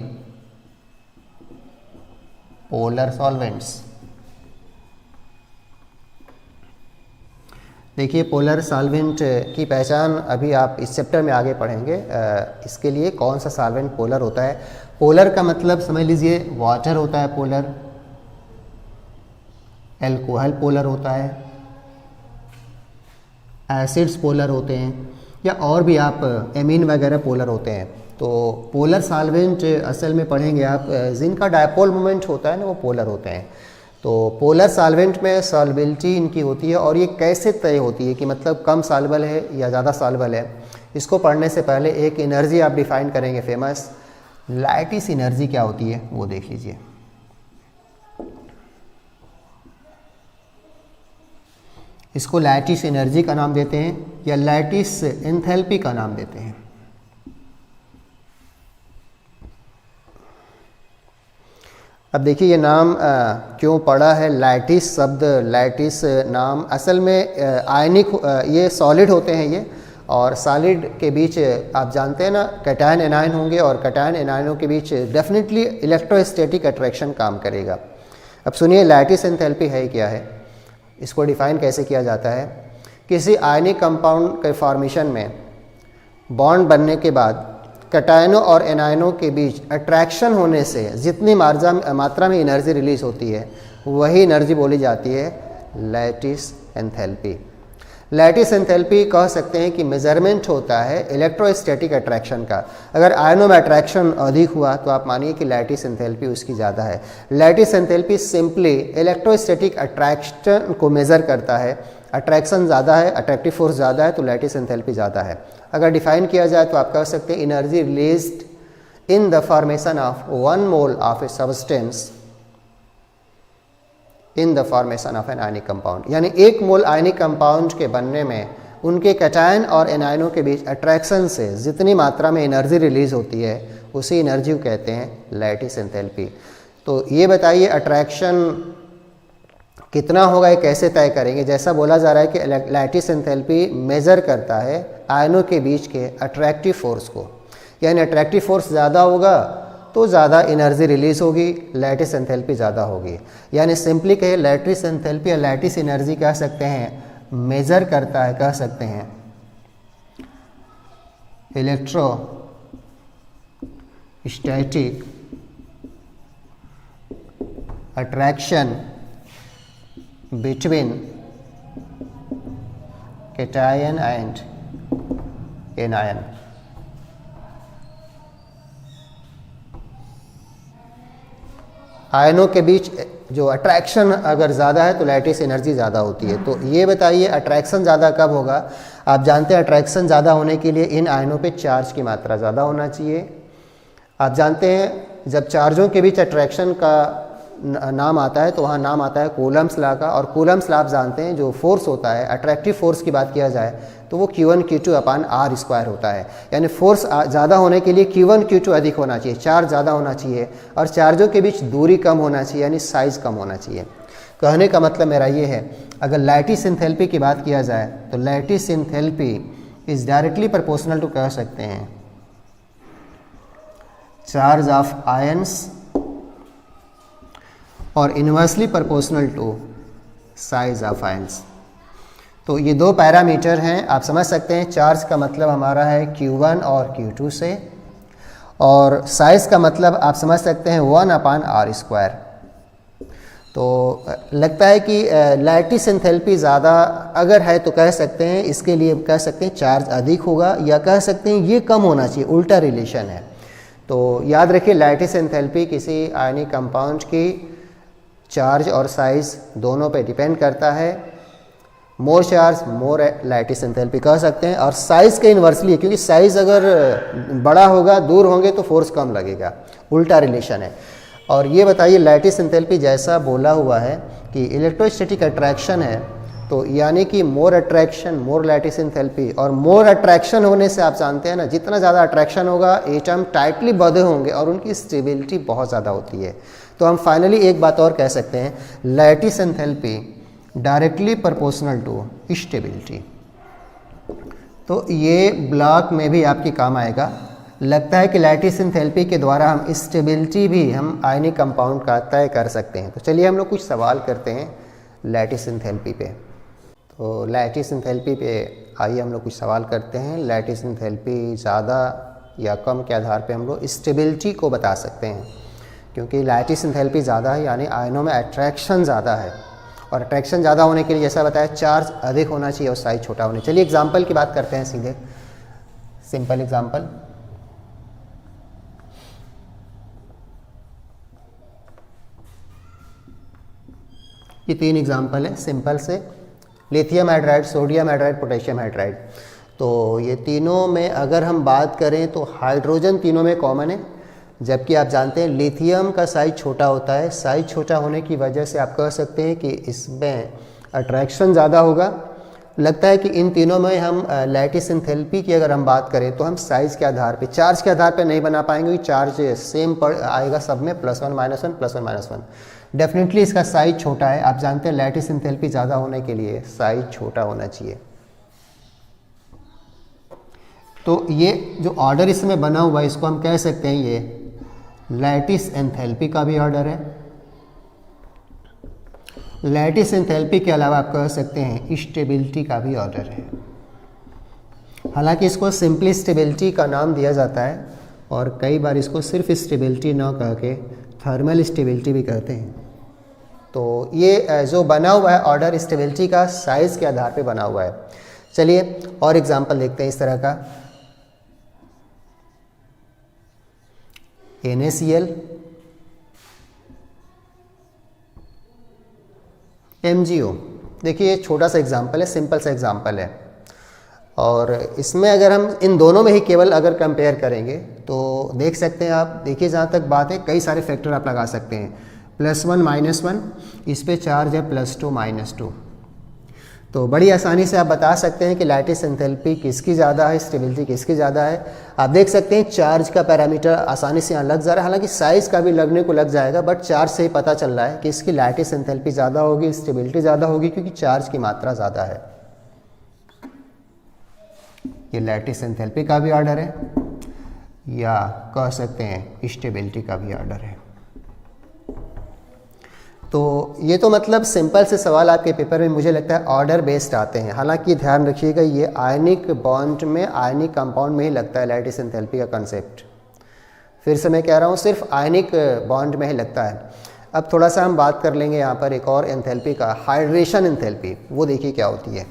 पोलर सॉल्वेंट्स। देखिए पोलर सॉल्वेंट की पहचान अभी आप इस चैप्टर में आगे पढ़ेंगे। इसके लिए कौन सा सॉल्वेंट पोलर होता है। पोलर का मतलब समझ लीजिए वाटर होता है पोलर, एल्कोहल पोलर होता है, एसिड्स पोलर होते हैं, या और भी आप एमीन वगैरह पोलर होते हैं। तो पोलर सॉल्वेंट असल में पढ़ेंगे आप जिनका डायपोल मोमेंट होता है ना वो पोलर होते हैं। तो पोलर सॉल्वेंट में सॉल्बिलिटी इनकी होती है और ये कैसे तय होती है कि मतलब कम सॉल्युबल है या ज़्यादा सॉल्युबल है। इसको पढ़ने से पहले एक एनर्जी आप डिफाइन करेंगे फेमस, लैटिस एनर्जी क्या होती है वो देख लीजिए। इसको लैटिस एनर्जी का नाम देते हैं या लैटिस एंथैल्पी का नाम देते हैं। अब देखिए ये नाम क्यों पड़ा है, लैटिस शब्द, लैटिस नाम असल में आयनिक, ये सॉलिड होते हैं ये, और सॉलिड के बीच आप जानते हैं ना कैटायन एनायन होंगे और कैटायन एनायनों के बीच डेफिनेटली इलेक्ट्रोस्टैटिक अट्रैक्शन काम करेगा। अब सुनिए लैटिस एंथैल्पी है क्या है, इसको डिफाइन कैसे किया जाता है। किसी आयनिक कंपाउंड के फॉर्मेशन में बॉन्ड बनने के बाद कैटायनों और एनायनों के बीच अट्रैक्शन होने से जितनी मात्रा में एनर्जी रिलीज होती है वही एनर्जी बोली जाती है लैटिस एंथैल्पी। लैटिस एंथैल्पी कह सकते हैं कि मेजरमेंट होता है इलेक्ट्रोस्टैटिक अट्रैक्शन का। अगर आयनों में अट्रैक्शन अधिक हुआ तो आप मानिए कि लैटिस एंथैल्पी उसकी ज़्यादा है। Lattice enthalpy simply electrostatic attraction को मेज़र करता है। अट्रैक्शन ज़्यादा है, अट्रैक्टिव फोर्स ज़्यादा है तो लैटिस एंथैल्पी ज़्यादा है। अगर डिफाइन किया जाए तो आप कह सकते हैं energy released in the formation of 1 mole of a substance in the formation of an ionic compound, यानी 1 मोल आयनिक कंपाउंड के बनने में उनके कैटायन और एनायनों के बीच अट्रैक्शन से जितनी मात्रा में एनर्जी रिलीज होती है उसी एनर्जी को कहते हैं लैटिस एंथैल्पी। तो ये बताइए अट्रैक्शन कितना होगा, ये कैसे तय करेंगे। जैसा बोला जा रहा है कि लैटिस एंथैल्पी मेज़र करता है आयनों के बीच के अट्रैक्टिव फोर्स को, यानी अट्रैक्टिव फोर्स ज़्यादा होगा तो ज़्यादा एनर्जी रिलीज होगी, लैटिस एंथैल्पी ज़्यादा होगी। यानी सिंपली कहे लैटिस एंथैल्पी या लैटिस एनर्जी कह सकते हैं मेज़र करता है, कह सकते हैं electrostatic attraction between cation and anion. आयनों के बीच जो अट्रैक्शन अगर ज़्यादा है तो लैटिस एनर्जी ज़्यादा होती है। तो ये बताइए अट्रैक्शन ज़्यादा कब होगा। आप जानते हैं अट्रैक्शन ज़्यादा होने के लिए इन आयनों पे चार्ज की मात्रा ज़्यादा होना चाहिए। आप जानते हैं जब चार्जों के बीच अट्रैक्शन का नाम आता है तो वहाँ नाम आता है कूलम्ब्स लॉ का, और कूलम्ब्स लॉ आप जानते हैं जो फोर्स होता है अट्रैक्टिव फोर्स की बात किया जाए तो वो Q1 Q2 अपान R स्क्वायर होता है। यानी फोर्स ज़्यादा होने के लिए Q1 Q2 अधिक होना चाहिए, चार्ज ज़्यादा होना चाहिए और चार्जों के बीच दूरी कम होना चाहिए, यानी साइज़ कम होना चाहिए। कहने का मतलब मेरा ये है अगर लैटिस एंथैल्पी की बात किया जाए तो lattice enthalpy is directly proportional to कह सकते हैं चार्ज ऑफ आयंस और inversely proportional to size of ions. तो ये दो पैरामीटर हैं, आप समझ सकते हैं। चार्ज का मतलब हमारा है Q1 और Q2 से, और साइज़ का मतलब आप समझ सकते हैं 1 अपान R स्क्वायर। तो लगता है कि लैटिस एंथैल्पी ज़्यादा अगर है तो कह सकते हैं इसके लिए कह सकते हैं चार्ज अधिक होगा, या कह सकते हैं ये कम होना चाहिए, उल्टा रिलेशन है। तो याद रखिए लैटिस एंथैल्पी किसी आयनिक कंपाउंड की चार्ज और साइज़ दोनों पे डिपेंड करता है। मोर चार्ज मोर लैटिस एंथैल्पी कह सकते हैं, और साइज़ के इन्वर्सली, क्योंकि साइज़ अगर बड़ा होगा दूर होंगे तो फोर्स कम लगेगा, उल्टा रिलेशन है। और ये बताइए लैटिस एंथैल्पी जैसा बोला हुआ है कि इलेक्ट्रोस्टैटिक अट्रैक्शन है, तो यानी कि मोर अट्रैक्शन मोर लैटिस एंथैल्पी, और मोर अट्रैक्शन होने से आप जानते हैं ना जितना ज़्यादा अट्रैक्शन होगा एटम टाइटली बंधे होंगे और उनकी स्टेबिलिटी बहुत ज़्यादा होती है। तो हम फाइनली एक बात और कह सकते हैं lattice enthalpy directly proportional to stability. तो ये ब्लॉक में भी आपके काम आएगा। लगता है कि लैटिस एंथैल्पी के द्वारा हम स्टेबिलिटी भी हम आयनिक कंपाउंड का तय कर सकते हैं। तो चलिए हम लोग कुछ सवाल करते हैं लैटिस एंथैल्पी पे। तो लैटिस एंथैल्पी पे आइए हम लोग कुछ सवाल करते हैं। लैटिस एंथैल्पी ज़्यादा या कम के आधार पे हम लोग स्टेबिलिटी को बता सकते हैं, क्योंकि लैटिस एंथैल्पी ज़्यादा है यानी आयनों में अट्रैक्शन ज़्यादा है, और अट्रैक्शन ज़्यादा होने के लिए जैसा बताया चार्ज अधिक होना चाहिए और साइज छोटा होना चाहिए। चलिए एग्जाम्पल की बात करते हैं सीधे, सिंपल एग्जाम्पल। ये 3 एग्जाम्पल है सिंपल से, lithium hydride, sodium hydride, potassium hydride. तो ये तीनों में अगर हम बात करें तो हाइड्रोजन तीनों में कॉमन है, जबकि आप जानते हैं लिथियम का साइज छोटा होता है। साइज छोटा होने की वजह से आप कह सकते हैं कि इसमें अट्रैक्शन ज़्यादा होगा। लगता है कि इन तीनों में हम लैटिस एंथैल्पी की अगर हम बात करें तो हम साइज़ के आधार पे, चार्ज के आधार पे नहीं बना पाएंगे, चार्ज सेम आएगा सब में, +1 -1 +1 -1। डेफिनेटली इसका साइज छोटा है। आप जानते हैं लैटिस एंथैल्पी ज़्यादा होने के लिए साइज छोटा होना चाहिए। तो ये जो ऑर्डर इसमें बना हुआ है इसको हम कह सकते हैं ये लैटिस एंथैल्पी का भी ऑर्डर है। लैटिस एंथैल्पी के अलावा आप कह सकते हैं स्टेबिलिटी का भी ऑर्डर है। हालांकि इसको सिंपली स्टेबिलिटी का नाम दिया जाता है और कई बार इसको सिर्फ स्टेबिलिटी ना कह के थर्मल स्टेबिलिटी भी कहते हैं। तो ये जो बना हुआ है ऑर्डर स्टेबिलिटी का साइज के आधार पे बना हुआ है। चलिए और एग्जांपल देखते हैं इस तरह का। NaCl, MgO, देखिए छोटा सा एग्जांपल है, सिंपल सा एग्जांपल है, और इसमें अगर हम इन दोनों में ही केवल अगर कंपेयर करेंगे तो देख सकते हैं आप। देखिए जहाँ तक बात है कई सारे फैक्टर आप लगा सकते हैं, +1 -1, इस पे चार्ज है +2 -2। तो बड़ी आसानी से आप बता सकते हैं कि लैटिस एंथैल्पी किसकी ज़्यादा है, स्टेबिलिटी किसकी ज़्यादा है। आप देख सकते हैं चार्ज का पैरामीटर आसानी से यहाँ लग जा रहा है, हालांकि साइज़ का भी लगने को लग जाएगा, बट चार्ज से ही पता चल रहा है कि इसकी लैटिस एंथैल्पी ज़्यादा होगी, स्टेबिलिटी ज़्यादा होगी, क्योंकि चार्ज की मात्रा ज़्यादा है। ये लैटिस एंथैल्पी का भी ऑर्डर है, या कह सकते हैं स्टेबिलिटी का भी ऑर्डर है। तो ये तो मतलब सिंपल से सवाल आपके पेपर में मुझे लगता है ऑर्डर बेस्ड आते हैं। हालांकि ध्यान रखिएगा ये आयनिक बॉन्ड में, आयनिक कंपाउंड में ही लगता है लैटिस एंथैल्पी का कंसेप्ट। फिर से मैं कह रहा हूँ सिर्फ आयनिक बॉन्ड में ही लगता है। अब थोड़ा सा हम बात कर लेंगे यहाँ पर एक और एंथैल्पी का, हाइड्रेशन एंथैल्पी। वो देखिए क्या होती है।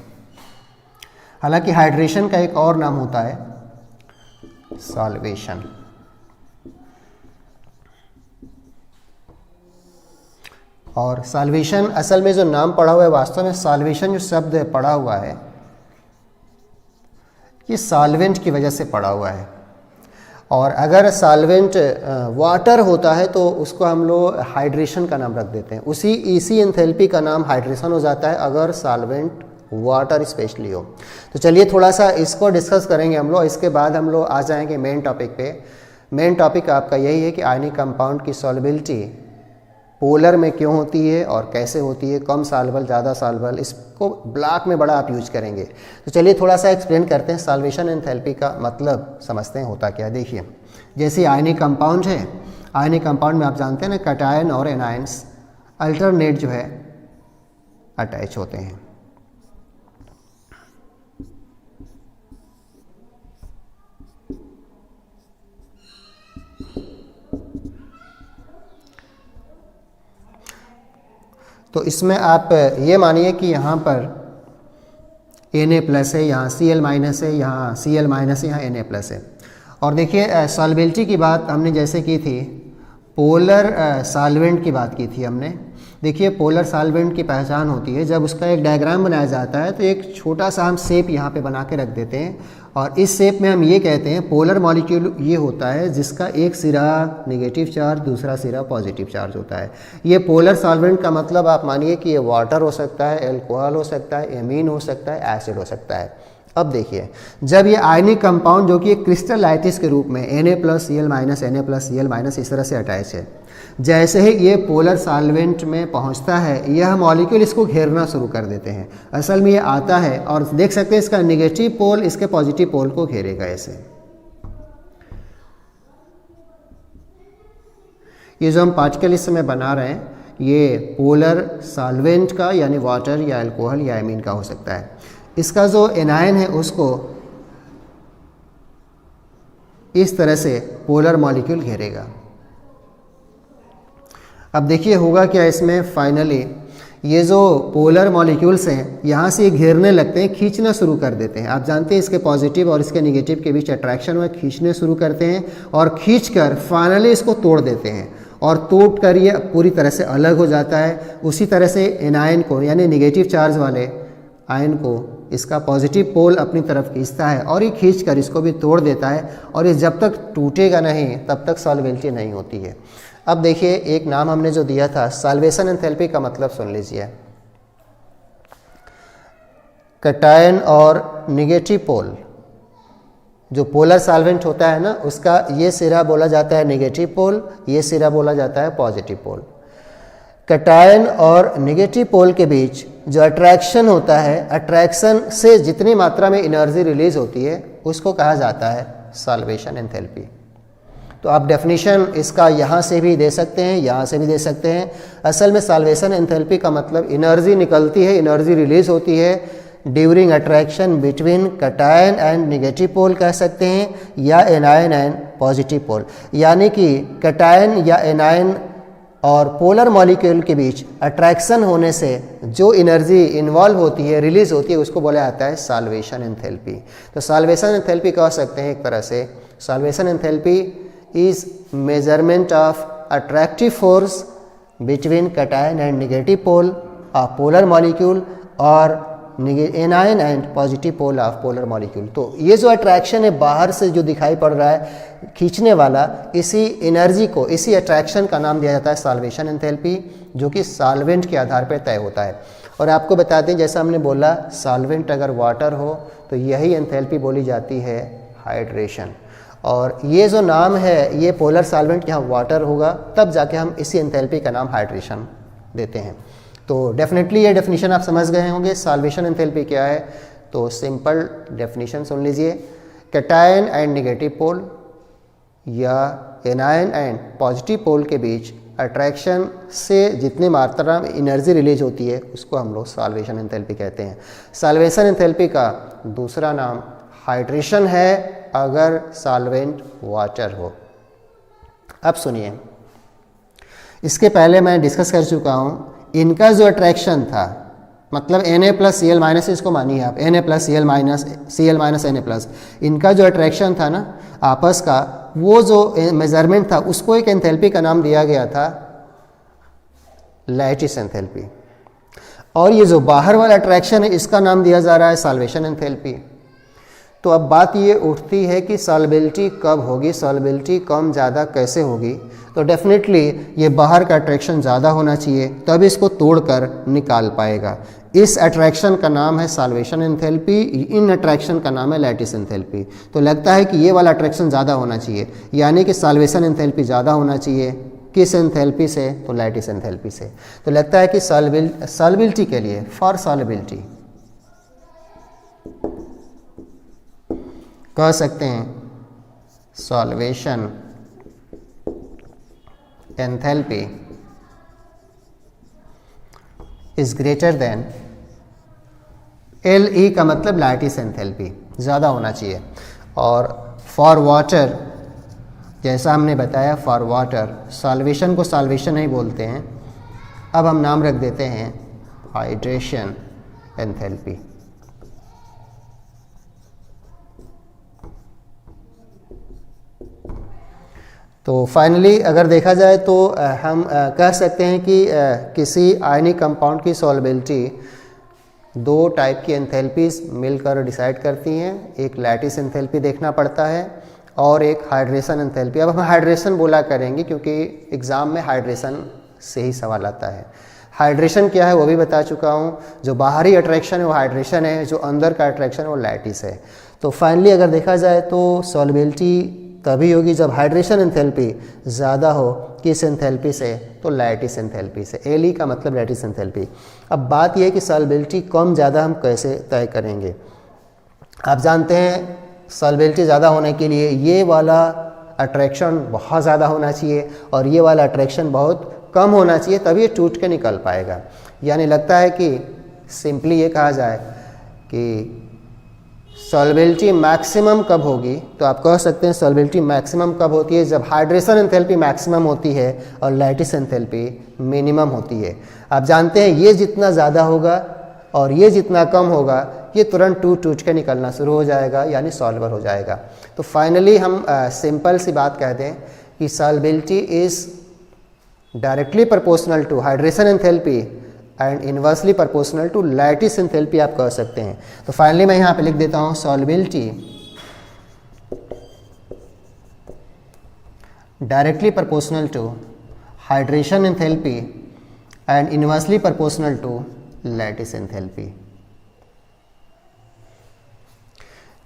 हालांकि हाइड्रेशन का एक और नाम होता है सॉल्वेशन। और सॉल्वेशन असल में जो नाम पड़ा हुआ है, वास्तव में सॉल्वेशन जो शब्द पड़ा हुआ है ये सॉल्वेंट की वजह से पड़ा हुआ है। और अगर सॉल्वेंट वाटर होता है तो उसको हम लोग हाइड्रेशन का नाम रख देते हैं। इसी एंथैल्पी का नाम हाइड्रेशन हो जाता है अगर सॉल्वेंट वाटर स्पेशली हो। तो चलिए थोड़ा सा इसको डिस्कस करेंगे हम लोग, इसके बाद हम लोग आ जाएंगे मेन टॉपिक पे। मेन टॉपिक आपका यही है कि आयनिक कंपाउंड की सॉल्युबिलिटी पोलर में क्यों होती है और कैसे होती है, कम सॉल्युबल, ज़्यादा सॉल्युबल, इसको ब्लॉक में बड़ा आप यूज करेंगे। तो चलिए थोड़ा सा एक्सप्लेन करते हैं। सॉल्वेशन एंथैल्पी का मतलब समझते हैं होता क्या। देखिए जैसे आयनिक कंपाउंड है, आयनिक कंपाउंड में आप जानते हैं ना कैटायन और एनायंस अल्टरनेट जो है अटैच होते हैं। तो इसमें आप ये मानिए कि यहाँ पर Na+ है, यहाँ Cl- है, यहाँ Cl- है, यहाँ Na+ है। और देखिए सॉल्युबिलिटी की बात हमने जैसे की थी, पोलर सॉल्वेंट की बात की थी हमने। देखिए पोलर सॉल्वेंट की पहचान होती है जब उसका एक डायग्राम बनाया जाता है तो एक छोटा सा हम शेप यहाँ पे बना के रख देते हैं, और इस शेप में हम ये कहते हैं पोलर मॉलिक्यूल ये होता है जिसका एक सिरा नेगेटिव चार्ज, दूसरा सिरा पॉजिटिव चार्ज होता है। ये पोलर सॉल्वेंट का मतलब आप मानिए कि ये वाटर हो सकता है, अल्कोहल हो सकता है, एमीन हो सकता है, एसिड हो सकता है। अब देखिए जब ये आयनिक कंपाउंड जो कि एक क्रिस्टल लैटिस के रूप में Na+, Cl-, Na+, Cl- इस तरह से अटैच है, जैसे ही ये पोलर सॉल्वेंट में पहुंचता है यह मॉलिक्यूल इसको घेरना शुरू कर देते हैं। असल में ये आता है और देख सकते हैं इसका नेगेटिव पोल इसके पॉजिटिव पोल को घेरेगा ऐसे। ये जो हम पार्टिकल इस समय बना रहे हैं ये पोलर सॉल्वेंट का यानी वाटर या अल्कोहल या एमीन का हो सकता है। इसका जो एनायन है उसको इस तरह से पोलर मॉलिक्यूल घेरेगा। अब देखिए होगा क्या इसमें, फाइनली ये जो पोलर मॉलिक्यूल्स हैं यहाँ से ये घेरने लगते हैं, खींचना शुरू कर देते हैं। आप जानते हैं इसके पॉजिटिव और इसके नेगेटिव के बीच अट्रैक्शन हुआ, खींचने शुरू करते हैं और खींचकर फाइनली इसको तोड़ देते हैं और तोड़ कर ये पूरी तरह से अलग हो जाता है। उसी तरह से एनायन को यानी नेगेटिव चार्ज वाले आयन को इसका पॉजिटिव पोल अपनी तरफ खींचता है और ये खींचकर इसको भी तोड़ देता है और ये जब तक टूटेगा नहीं तब तक सॉल्वेबिलिटी नहीं होती है। अब देखिए एक नाम हमने जो दिया था सॉल्वेशन एंथैल्पी का मतलब सुन लीजिए। कैटायन और नेगेटिव पोल, जो पोलर सॉल्वेंट होता है ना, उसका ये सिरा बोला जाता है नेगेटिव पोल, ये सिरा बोला जाता है पॉजिटिव पोल। कैटायन और नेगेटिव पोल के बीच जो अट्रैक्शन होता है, अट्रैक्शन से जितनी मात्रा में एनर्जी रिलीज होती है उसको कहा जाता है सॉल्वेशन एंथैल्पी। तो आप डेफिनेशन इसका यहाँ से भी दे सकते हैं, यहाँ से भी दे सकते हैं। असल में सॉल्वेशन एंथैल्पी का मतलब एनर्जी निकलती है, एनर्जी रिलीज होती है during attraction between cation and negative pole कह सकते हैं, या एनायन एंड पॉजिटिव पोल। यानी कि कैटायन या एनायन और पोलर मॉलिक्यूल के बीच अट्रैक्शन होने से जो एनर्जी इन्वॉल्व होती है, रिलीज होती है, उसको बोला जाता है सॉल्वेशन एंथैल्पी। तो सॉल्वेशन एंथैल्पी कह सकते हैं एक तरह से, solvation enthalpy is measurement of attractive force between cation and negative pole of polar molecule और anion and positive pole of polar molecule. तो ये जो अट्रैक्शन है बाहर से जो दिखाई पड़ रहा है खींचने वाला, इसी एनर्जी को, इसी अट्रैक्शन का नाम दिया जाता है सॉल्वेशन एंथैल्पी, जो कि सॉल्वेंट के आधार पर तय होता है। और आपको बता दें, जैसा हमने बोला सॉल्वेंट अगर वाटर हो तो यही एंथैल्पी बोली जाती है हाइड्रेशन। और ये जो नाम है, ये पोलर सॉल्वेंट यहाँ वाटर होगा, तब जाके हम इसी एंथैल्पी का नाम हाइड्रेशन देते हैं। तो डेफिनेटली ये डेफिनेशन आप समझ गए होंगे सॉल्वेशन एंथैल्पी क्या है। तो सिंपल डेफिनेशन सुन लीजिए, कैटायन एंड नेगेटिव पोल या एनायन एंड पॉजिटिव पोल के बीच अट्रैक्शन से जितनी मात्रा में एनर्जी रिलीज होती है उसको हम लोग सॉल्वेशन एंथैल्पी कहते हैं। सॉल्वेशन एंथैल्पी का दूसरा नाम हाइड्रेशन है अगर सॉल्वेंट वाटर हो। अब सुनिए, इसके पहले मैं डिस्कस कर चुका हूँ, इनका जो अट्रैक्शन था, मतलब Na प्लस Cl माइनस, इसको मानिए आप Na plus Cl minus Na plus, इनका जो अट्रैक्शन था ना आपस का, वो जो मेजरमेंट था उसको एक एंथैल्पी का नाम दिया गया था लैटिस एंथैल्पी। और ये जो बाहर वाला अट्रैक्शन है इसका नाम दिया जा रहा है सॉल्वेशन एंथैल्पी। तो अब बात ये उठती है कि सॉल्वेबिलिटी कब होगी, सॉल्वेबिलिटी कम ज़्यादा कैसे होगी। तो डेफिनेटली ये बाहर का अट्रैक्शन ज़्यादा होना चाहिए, तब इसको तोड़कर निकाल पाएगा। इस अट्रैक्शन का नाम है सॉल्वेशन एंथैल्पी, इन अट्रैक्शन का नाम है लैटिस एंथैल्पी। तो लगता है कि ये वाला अट्रैक्शन ज़्यादा होना चाहिए, यानी कि सॉल्वेशन एंथैल्पी ज़्यादा होना चाहिए। किस एंथैल्पी से? तो लैटिस एंथैल्पी से। तो लगता है कि सॉल्वेबिलिटी के लिए, फॉर सॉल्वेबिलिटी कह सकते हैं solvation enthalpy is greater than LE का मतलब लैटिस एंथैल्पी, ज़्यादा होना चाहिए। और फॉर वाटर, जैसा हमने बताया, फॉर वाटर सॉल्वेशन को सॉल्वेशन ही बोलते हैं। अब हम नाम रख देते हैं हाइड्रेशन एंथैल्पी। तो फाइनली अगर देखा जाए तो हम कह सकते हैं कि किसी आयनिक कंपाउंड की सॉल्वेबिलिटी दो टाइप की एंथैल्पीज मिलकर डिसाइड करती हैं। एक लैटिस एंथैल्पी देखना पड़ता है और एक हाइड्रेशन एंथैल्पी। अब हम हाइड्रेशन बोला करेंगे क्योंकि एग्ज़ाम में हाइड्रेशन से ही सवाल आता है। हाइड्रेशन क्या है वो भी बता चुका हूँ। जो बाहरी अट्रैक्शन है वो हाइड्रेशन है, जो अंदर का अट्रैक्शन है वो लैटिस है। तो फाइनली अगर देखा जाए तो सॉल्वेबिलिटी तभी होगी जब हाइड्रेशन एंथैल्पी ज़्यादा हो। किस एंथैल्पी से? तो लैटिस एंथैल्पी से। LE का मतलब लैटिस एंथैल्पी। अब बात यह है कि सॉल्वेबिलिटी कम ज़्यादा हम कैसे तय करेंगे। आप जानते हैं सॉल्वेबिलिटी ज़्यादा होने के लिए ये वाला अट्रैक्शन बहुत ज़्यादा होना चाहिए और ये वाला अट्रैक्शन बहुत कम होना चाहिए तब ये टूट के निकल पाएगा। यानी लगता है कि सिंपली ये कहा जाए कि सॉल्युबिलिटी मैक्सिमम कब होगी, तो आप कह सकते हैं सॉल्युबिलिटी मैक्सिमम कब होती है, जब हाइड्रेशन एंथैल्पी मैक्सिमम होती है और लैटिस एंथैल्पी मिनिमम होती है। आप जानते हैं ये जितना ज़्यादा होगा और ये जितना कम होगा ये तुरंत टूट के निकलना शुरू हो जाएगा, यानी सॉल्वर हो जाएगा। तो फाइनली हम सिंपल सी बात कह दें कि solubility is directly proportional to hydration enthalpy and inversely proportional to lattice enthalpy आप कह सकते हैं। तो फाइनली मैं यहाँ पे लिख देता हूँ solubility directly proportional to hydration enthalpy and inversely proportional to lattice enthalpy.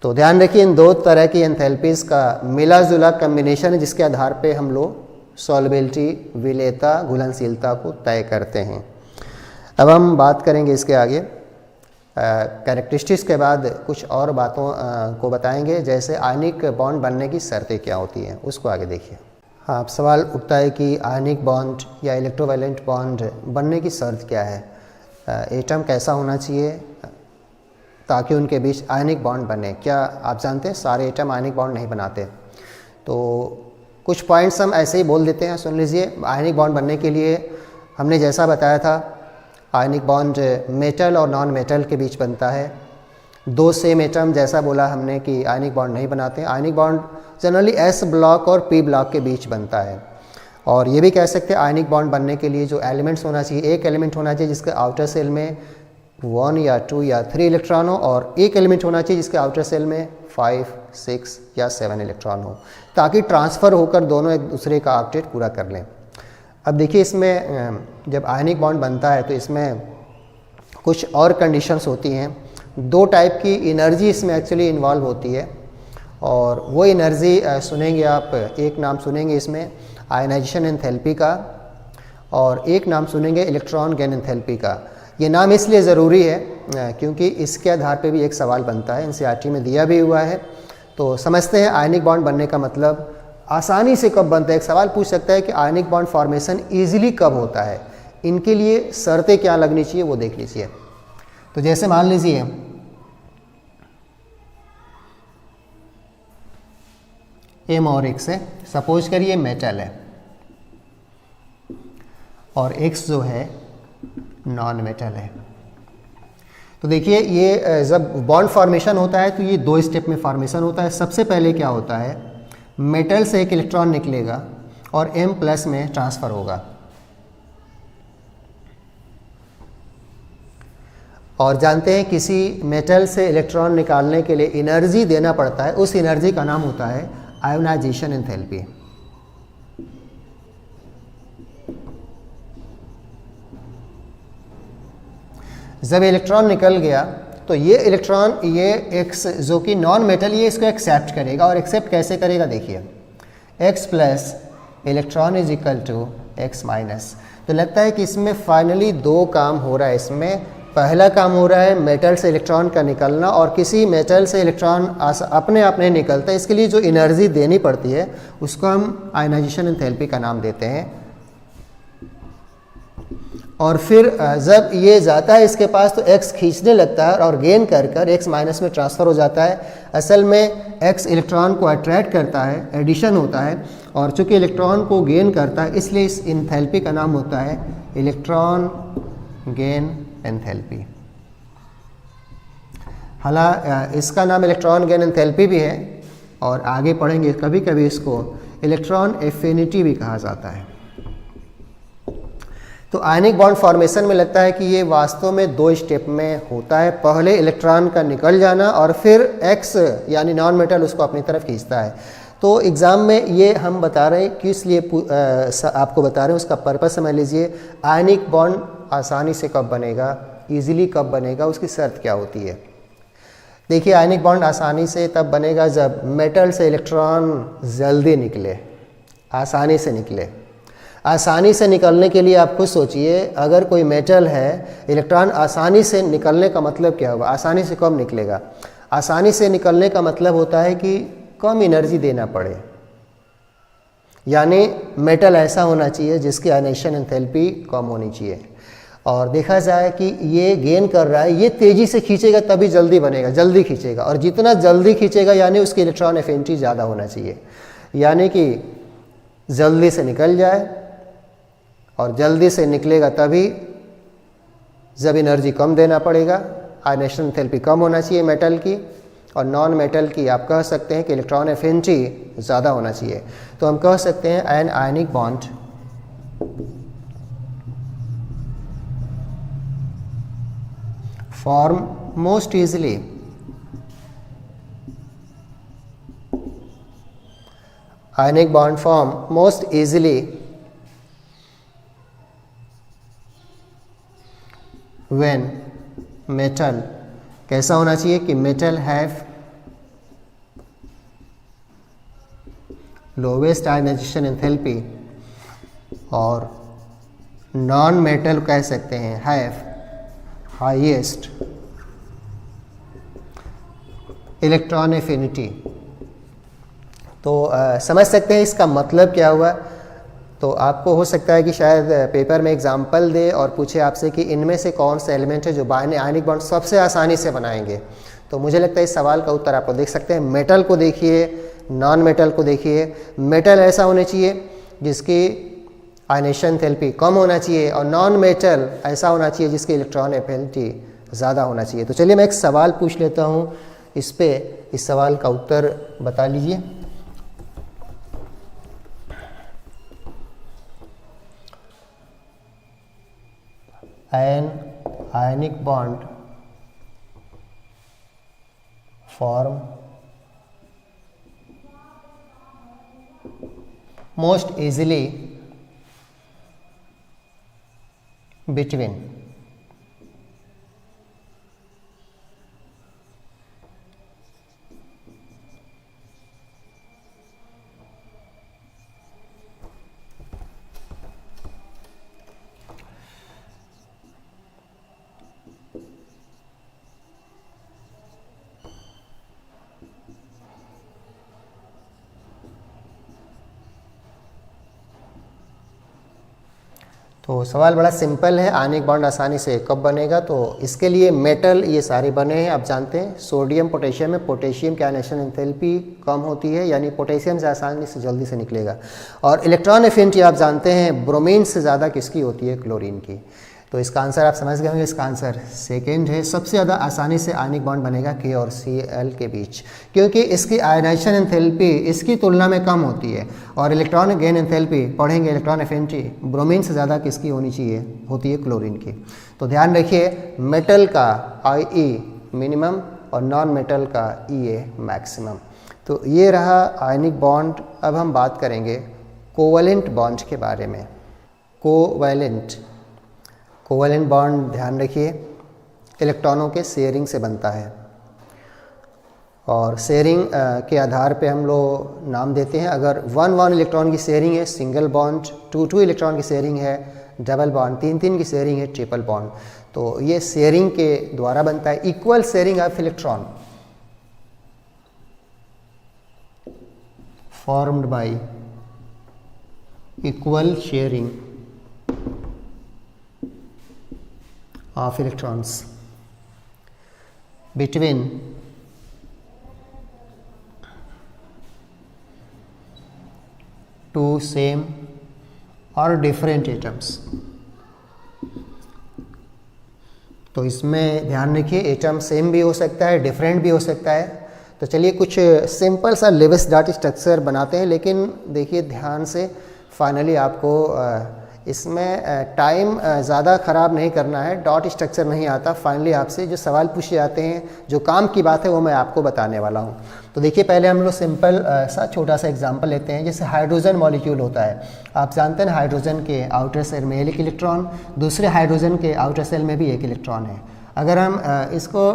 तो ध्यान रखिए इन दो तरह की एंथैल्पीज का मिला जुला कम्बिनेशन है जिसके आधार पे हम लोग सॉल्युबिलिटी विलेयता घुलनशीलता को तय करते हैं। अब हम बात करेंगे इसके आगे कैरेक्टरिस्टिक्स के बाद कुछ और बातों को बताएंगे, जैसे आयनिक बॉन्ड बनने की शर्तें क्या होती हैं उसको आगे देखिए। हाँ, अब सवाल उठता है कि आयनिक बॉन्ड या इलेक्ट्रोवैलेंट बॉन्ड बनने की शर्त क्या है, एटम कैसा होना चाहिए ताकि उनके बीच आयनिक बॉन्ड बने। क्या आप जानते हैं सारे एटम आयनिक बॉन्ड नहीं बनाते, तो कुछ पॉइंट्स हम ऐसे ही बोल देते हैं, सुन लीजिए। आयनिक बॉन्ड बनने के लिए हमने जैसा बताया था आयनिक बॉन्ड मेटल और नॉन मेटल के बीच बनता है। दो सेम एटम जैसा बोला हमने कि आयनिक बॉन्ड नहीं बनाते। Ionic bond generally S block और पी ब्लॉक के बीच बनता है। और ये भी कह सकते हैं आयनिक बॉन्ड बनने के लिए जो एलिमेंट्स होना चाहिए, एक एलिमेंट होना चाहिए जिसके आउटर सेल में 1 या 2 या 3 इलेक्ट्रॉन हो, और एक एलिमेंट होना चाहिए जिसके आउटर सेल में 5, 6 या 7 इलेक्ट्रॉन हो, ताकि ट्रांसफ़र होकर दोनों एक दूसरे का ऑक्टेट पूरा कर लें। अब देखिए इसमें जब आयनिक बॉन्ड बनता है तो इसमें कुछ और कंडीशंस होती हैं। 2 टाइप की एनर्जी इसमें एक्चुअली इन्वॉल्व होती है, और वो एनर्जी सुनेंगे आप। एक नाम सुनेंगे इसमें आयनाइजेशन एंथैल्पी का, और एक नाम सुनेंगे इलेक्ट्रॉन गेन एंथैल्पी का। ये नाम इसलिए ज़रूरी है क्योंकि इसके आधार पे भी एक सवाल बनता है, एनसीईआरटी में दिया भी हुआ है। तो समझते हैं आयनिक बॉन्ड बनने का मतलब आसानी से कब बनता है। एक सवाल पूछ सकता है कि आयनिक बॉन्ड फॉर्मेशन ईजिली कब होता है, इनके लिए शर्तें क्या लगनी चाहिए वो देख लीजिए। तो जैसे मान लीजिए M और X है, सपोज करिए मेटल है, और X जो है नॉन मेटल है। तो देखिए ये जब बॉन्ड फॉर्मेशन होता है तो ये 2 स्टेप में फॉर्मेशन होता है। सबसे पहले क्या होता है, मेटल से एक इलेक्ट्रॉन निकलेगा और M+ में ट्रांसफ़र होगा, और जानते हैं किसी मेटल से इलेक्ट्रॉन निकालने के लिए एनर्जी देना पड़ता है, उस एनर्जी का नाम होता है आयोनाइजेशन एंथैल्पी। जब इलेक्ट्रॉन निकल गया तो ये इलेक्ट्रॉन ये X जो कि नॉन मेटल, ये इसको एक्सेप्ट करेगा। और एक्सेप्ट कैसे करेगा देखिए, X+ electron is equal to X-। तो लगता है कि इसमें फाइनली 2 काम हो रहा है। इसमें पहला काम हो रहा है मेटल से इलेक्ट्रॉन का निकलना, और किसी मेटल से इलेक्ट्रॉन अपने आप नहीं निकलता, इसके लिए जो एनर्जी देनी पड़ती है उसको हम आयनाइजेशन एंथैल्पी का नाम देते हैं। और फिर जब ये जाता है इसके पास तो X खींचने लगता है और गेन कर X- में ट्रांसफ़र हो जाता है। असल में X इलेक्ट्रॉन को अट्रैक्ट करता है, एडिशन होता है, और चूँकि इलेक्ट्रॉन को गेन करता है इसलिए इस एंथैल्पी का नाम होता है इलेक्ट्रॉन गेन एंथैल्पी। हालांकि इसका नाम इलेक्ट्रॉन गेन एंथैल्पी भी है, और आगे पढ़ेंगे कभी कभी इसको इलेक्ट्रॉन एफिनिटी भी कहा जाता है। तो आयनिक बॉन्ड फॉर्मेशन में लगता है कि ये वास्तव में 2 स्टेप में होता है। पहले इलेक्ट्रॉन का निकल जाना और फिर X यानी नॉन मेटल उसको अपनी तरफ खींचता है। तो एग्ज़ाम में ये हम बता रहे हैं, किस लिए आपको बता रहे हैं उसका पर्पस समझ लीजिए। आयनिक बॉन्ड आसानी से कब बनेगा, ईजिली कब बनेगा, उसकी शर्त क्या होती है। देखिए आयनिक बॉन्ड आसानी से तब बनेगा जब मेटल से इलेक्ट्रॉन जल्दी निकले, आसानी से निकले। आसानी से निकलने के लिए आप खुद सोचिए, अगर कोई मेटल है, इलेक्ट्रॉन आसानी से निकलने का मतलब क्या होगा, आसानी से कब निकलेगा। आसानी से निकलने का मतलब होता है कि कम एनर्जी देना पड़े। यानी मेटल ऐसा होना चाहिए जिसकी आयनाइजेशन एंथैल्पी कम होनी चाहिए। और देखा जाए कि ये गेन कर रहा है, ये तेज़ी से खींचेगा तभी जल्दी बनेगा, जल्दी खींचेगा, और जितना जल्दी खींचेगा यानी उसकी इलेक्ट्रॉन एफिनिटी ज़्यादा होना चाहिए, यानी कि जल्दी से निकल जाए, और जल्दी से निकलेगा तभी जब एनर्जी कम देना पड़ेगा। आयनाइजेशन एंथैल्पी कम होना चाहिए मेटल की, और नॉन मेटल की आप कह सकते हैं कि इलेक्ट्रॉन एफिनिटी ज़्यादा होना चाहिए। तो हम कह सकते हैं an ionic bond form most easily ionic bond form most easily when metal, कैसा होना चाहिए कि metal have lowest ionization enthalpy, और non metal कह सकते हैं have हाईएस्ट इलेक्ट्रॉन एफिनिटी। तो समझ सकते हैं इसका मतलब क्या हुआ। तो आपको हो सकता है कि शायद पेपर में एग्जाम्पल दे और पूछे आपसे कि इनमें से कौन सा एलिमेंट है जो आयनिक बॉन्ड सबसे आसानी से बनाएंगे। तो मुझे लगता है इस सवाल का उत्तर आपको देख सकते हैं। मेटल को देखिए, नॉन मेटल को देखिए। मेटल ऐसा होना चाहिए जिसकी आयनाइजेशन एंथैल्पी कम होना चाहिए, और नॉन मेटल ऐसा होना चाहिए जिसकी इलेक्ट्रॉन एफिनिटी ज़्यादा होना चाहिए। तो चलिए मैं एक सवाल पूछ लेता हूँ, इस पे इस सवाल का उत्तर बता लीजिए। An ionic bond form most easily between तो सवाल बड़ा सिंपल है, आयनिक बॉन्ड आसानी से कब बनेगा। तो इसके लिए मेटल ये सारे बने हैं, आप जानते हैं। सोडियम पोटेशियम में पोटेशियम की आयनाइजेशन एंथैल्पी कम होती है, यानी पोटेशियम से आसानी से जल्दी से निकलेगा। और इलेक्ट्रॉन एफिनिटी आप जानते हैं ब्रोमीन से ज़्यादा किसकी होती है, क्लोरीन की। तो इसका आंसर आप समझ गए होंगे, इसका आंसर सेकेंड है। सबसे ज़्यादा आसानी से आयनिक बॉन्ड बनेगा के और Cl के बीच, क्योंकि इसकी आयनाइजेशन एंथैल्पी इसकी तुलना में कम होती है। और इलेक्ट्रॉन गेन एंथैल्पी पढ़ेंगे, इलेक्ट्रॉन एफिनिटी ब्रोमीन से ज़्यादा किसकी होनी चाहिए, होती है क्लोरीन की। तो ध्यान रखिए, मेटल का Ie मिनिमम और नॉन मेटल का Ea मैक्सिमम। तो ये रहा आयनिक बॉन्ड। अब हम बात करेंगे कोवैलेंट बॉन्ड के बारे में। कोवैलेंट बॉन्ड ध्यान रखिए इलेक्ट्रॉनों के शेयरिंग से बनता है, और शेयरिंग के आधार पे हम लोग नाम देते हैं। अगर 1-1 इलेक्ट्रॉन की शेयरिंग है सिंगल बॉन्ड, 2-2 इलेक्ट्रॉन की शेयरिंग है डबल बॉन्ड, 3-3 की शेयरिंग है ट्रिपल बॉन्ड। तो ये शेयरिंग के द्वारा बनता है। Equal sharing of electron formed y equal sharing of electrons between two same or different atoms। तो इसमें ध्यान रखिए एटम सेम भी हो सकता है, डिफरेंट भी हो सकता है। तो चलिए कुछ सिंपल सा लेविस डॉट स्ट्रक्चर बनाते हैं, लेकिन देखिए ध्यान से, फाइनली आपको इसमें टाइम ज़्यादा ख़राब नहीं करना है। डॉट स्ट्रक्चर नहीं आता, फाइनली आपसे जो सवाल पूछे जाते हैं, जो काम की बात है, वो मैं आपको बताने वाला हूँ। तो देखिए पहले हम लोग सिंपल सा छोटा सा एग्जांपल लेते हैं। जैसे हाइड्रोजन मॉलिक्यूल होता है, आप जानते हैं हाइड्रोजन के आउटर सेल में एक इलेक्ट्रॉन, दूसरे हाइड्रोजन के आउटर सेल में भी एक इलेक्ट्रॉन है। अगर हम इसको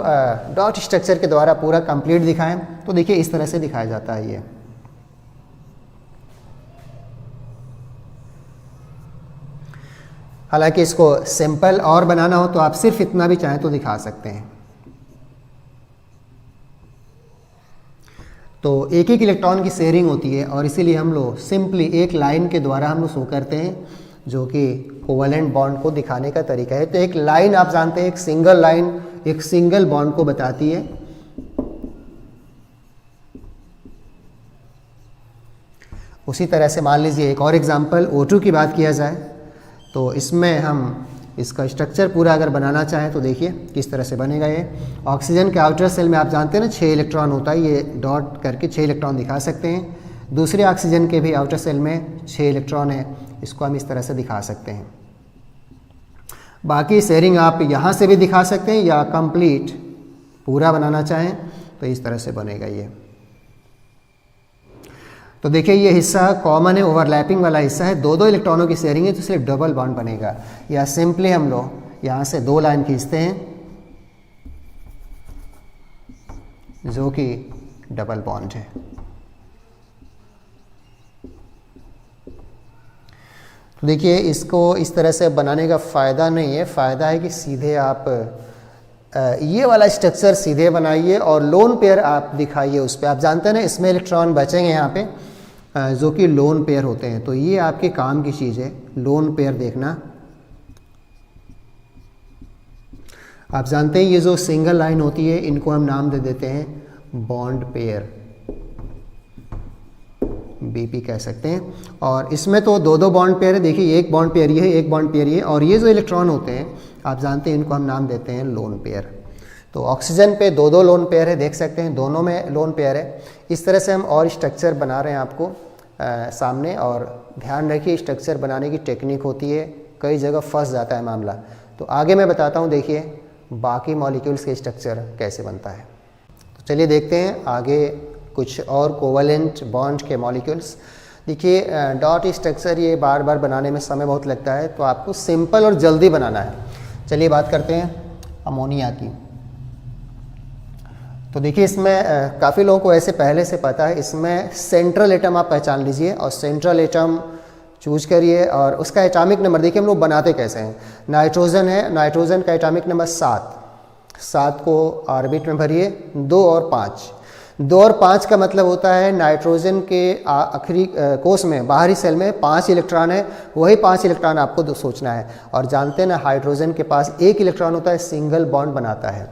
डॉट स्ट्रक्चर के द्वारा पूरा कंप्लीट दिखाएं तो देखिए इस तरह से दिखाया जाता है। ये हालांकि इसको सिंपल और बनाना हो तो आप सिर्फ इतना भी चाहें तो दिखा सकते हैं। तो एक एक इलेक्ट्रॉन की शेयरिंग होती है और इसीलिए हम लोग सिंपली एक लाइन के द्वारा हम लोग शो करते हैं, जो कि कोवैलेंट बॉन्ड को दिखाने का तरीका है। तो एक लाइन आप जानते हैं, एक सिंगल लाइन एक सिंगल बॉन्ड को बताती है। उसी तरह से मान लीजिए एक और एग्जांपल O2 की बात किया जाए, तो इसमें हम इसका स्ट्रक्चर पूरा अगर बनाना चाहें तो देखिए किस तरह से बनेगा। ये ऑक्सीजन के आउटर सेल में आप जानते हैं ना 6 इलेक्ट्रॉन होता है, ये डॉट करके 6 इलेक्ट्रॉन दिखा सकते हैं। दूसरे ऑक्सीजन के भी आउटर सेल में 6 इलेक्ट्रॉन है, इसको हम इस तरह से दिखा सकते हैं। बाकी शेयरिंग आप यहाँ से भी दिखा सकते हैं या कंप्लीट पूरा बनाना चाहें तो इस तरह से बनेगा ये। तो देखिए ये हिस्सा कॉमन है, ओवरलैपिंग वाला हिस्सा है, दो इलेक्ट्रॉनों की शेयरिंग है तो इसलिए डबल बॉन्ड बनेगा। या सिंपली हम लोग यहाँ से 2 लाइन खींचते हैं जो कि डबल बॉन्ड है। तो देखिए इसको इस तरह से बनाने का फ़ायदा नहीं है, फ़ायदा है कि सीधे आप ये वाला स्ट्रक्चर सीधे बनाइए और लोन पेयर आप दिखाइए उस पर। आप जानते हैं ना इसमें इलेक्ट्रॉन बचेंगे यहाँ पे जो कि लोन पेयर होते हैं, तो ये आपके काम की चीज़ है, लोन पेयर देखना। आप जानते हैं ये जो सिंगल लाइन होती है इनको हम नाम दे देते हैं बॉन्ड पेयर, BP कह सकते हैं। और इसमें तो 2 बॉन्ड पेयर है, देखिए एक बॉन्ड पेयर ये है, एक बॉन्ड पेयर ये, और ये जो इलेक्ट्रॉन होते हैं आप जानते हैं इनको हम नाम देते हैं लोन पेयर। तो ऑक्सीजन पे 2 लोन पेयर है, देख सकते हैं दोनों में लोन पेयर है। इस तरह से हम और स्ट्रक्चर बना रहे हैं आपको सामने, और ध्यान रखिए स्ट्रक्चर बनाने की टेक्निक होती है, कई जगह फंस जाता है मामला। तो आगे मैं बताता हूँ, देखिए बाकी मॉलिक्यूल्स के स्ट्रक्चर कैसे बनता है। तो चलिए देखते हैं आगे कुछ और कोवैलेंट बॉन्ड के मॉलिक्यूल्स। देखिए डॉट स्ट्रक्चर ये बार बार बनाने में समय बहुत लगता है, तो आपको सिंपल और जल्दी बनाना है। चलिए बात करते हैं अमोनिया की। तो देखिए इसमें काफ़ी लोगों को ऐसे पहले से पता है, इसमें सेंट्रल एटम आप पहचान लीजिए और सेंट्रल एटम चूज करिए और उसका एटॉमिक नंबर देखिए हम लोग बनाते कैसे हैं। नाइट्रोजन है, नाइट्रोजन का एटॉमिक नंबर 7 को ऑर्बिट में भरिए। 2 और 5, 2 और 5 का मतलब होता है नाइट्रोजन के आखिरी कोष में बाहरी सेल में 5 इलेक्ट्रॉन है, वही 5 इलेक्ट्रॉन आपको सोचना है। और जानते हैं ना हाइड्रोजन के पास 1 इलेक्ट्रॉन होता है, सिंगल बॉन्ड बनाता है।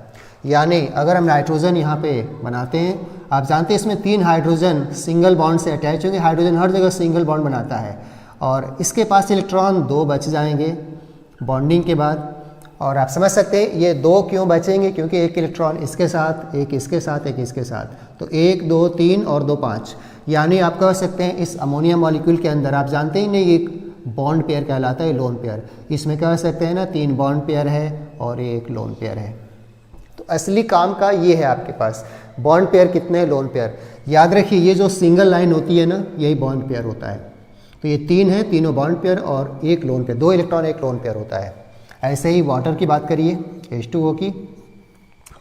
यानी अगर हम नाइट्रोजन यहाँ पे बनाते हैं, आप जानते हैं इसमें 3 हाइड्रोजन सिंगल बॉन्ड से अटैच होंगे, हाइड्रोजन हर जगह सिंगल बॉन्ड बनाता है, और इसके पास इलेक्ट्रॉन 2 बच जाएंगे बॉन्डिंग के बाद। और आप समझ सकते हैं ये 2 क्यों बचेंगे, क्योंकि 1 इलेक्ट्रॉन इसके साथ, 1 इसके साथ, 1 इसके साथ, तो 1 2 3 और 2 5। यानी आप कह सकते हैं इस अमोनिया मॉलिक्यूल के अंदर आप जानते ही नहीं एक बॉन्ड पेयर कहलाता है लोन पेयर। इसमें कह सकते हैं ना 3 बॉन्ड पेयर है और 1 लोन पेयर है। तो असली काम का ये है आपके पास बॉन्ड पेयर कितने, लोन पेयर। याद रखिए ये जो सिंगल लाइन होती है ना यही बॉन्ड पेयर होता है। तो ये 3 है, तीनों बॉन्ड पेयर और 1 lone pair, 2 electron 1 lone pair होता है। ऐसे ही वाटर की बात करिए H2O की,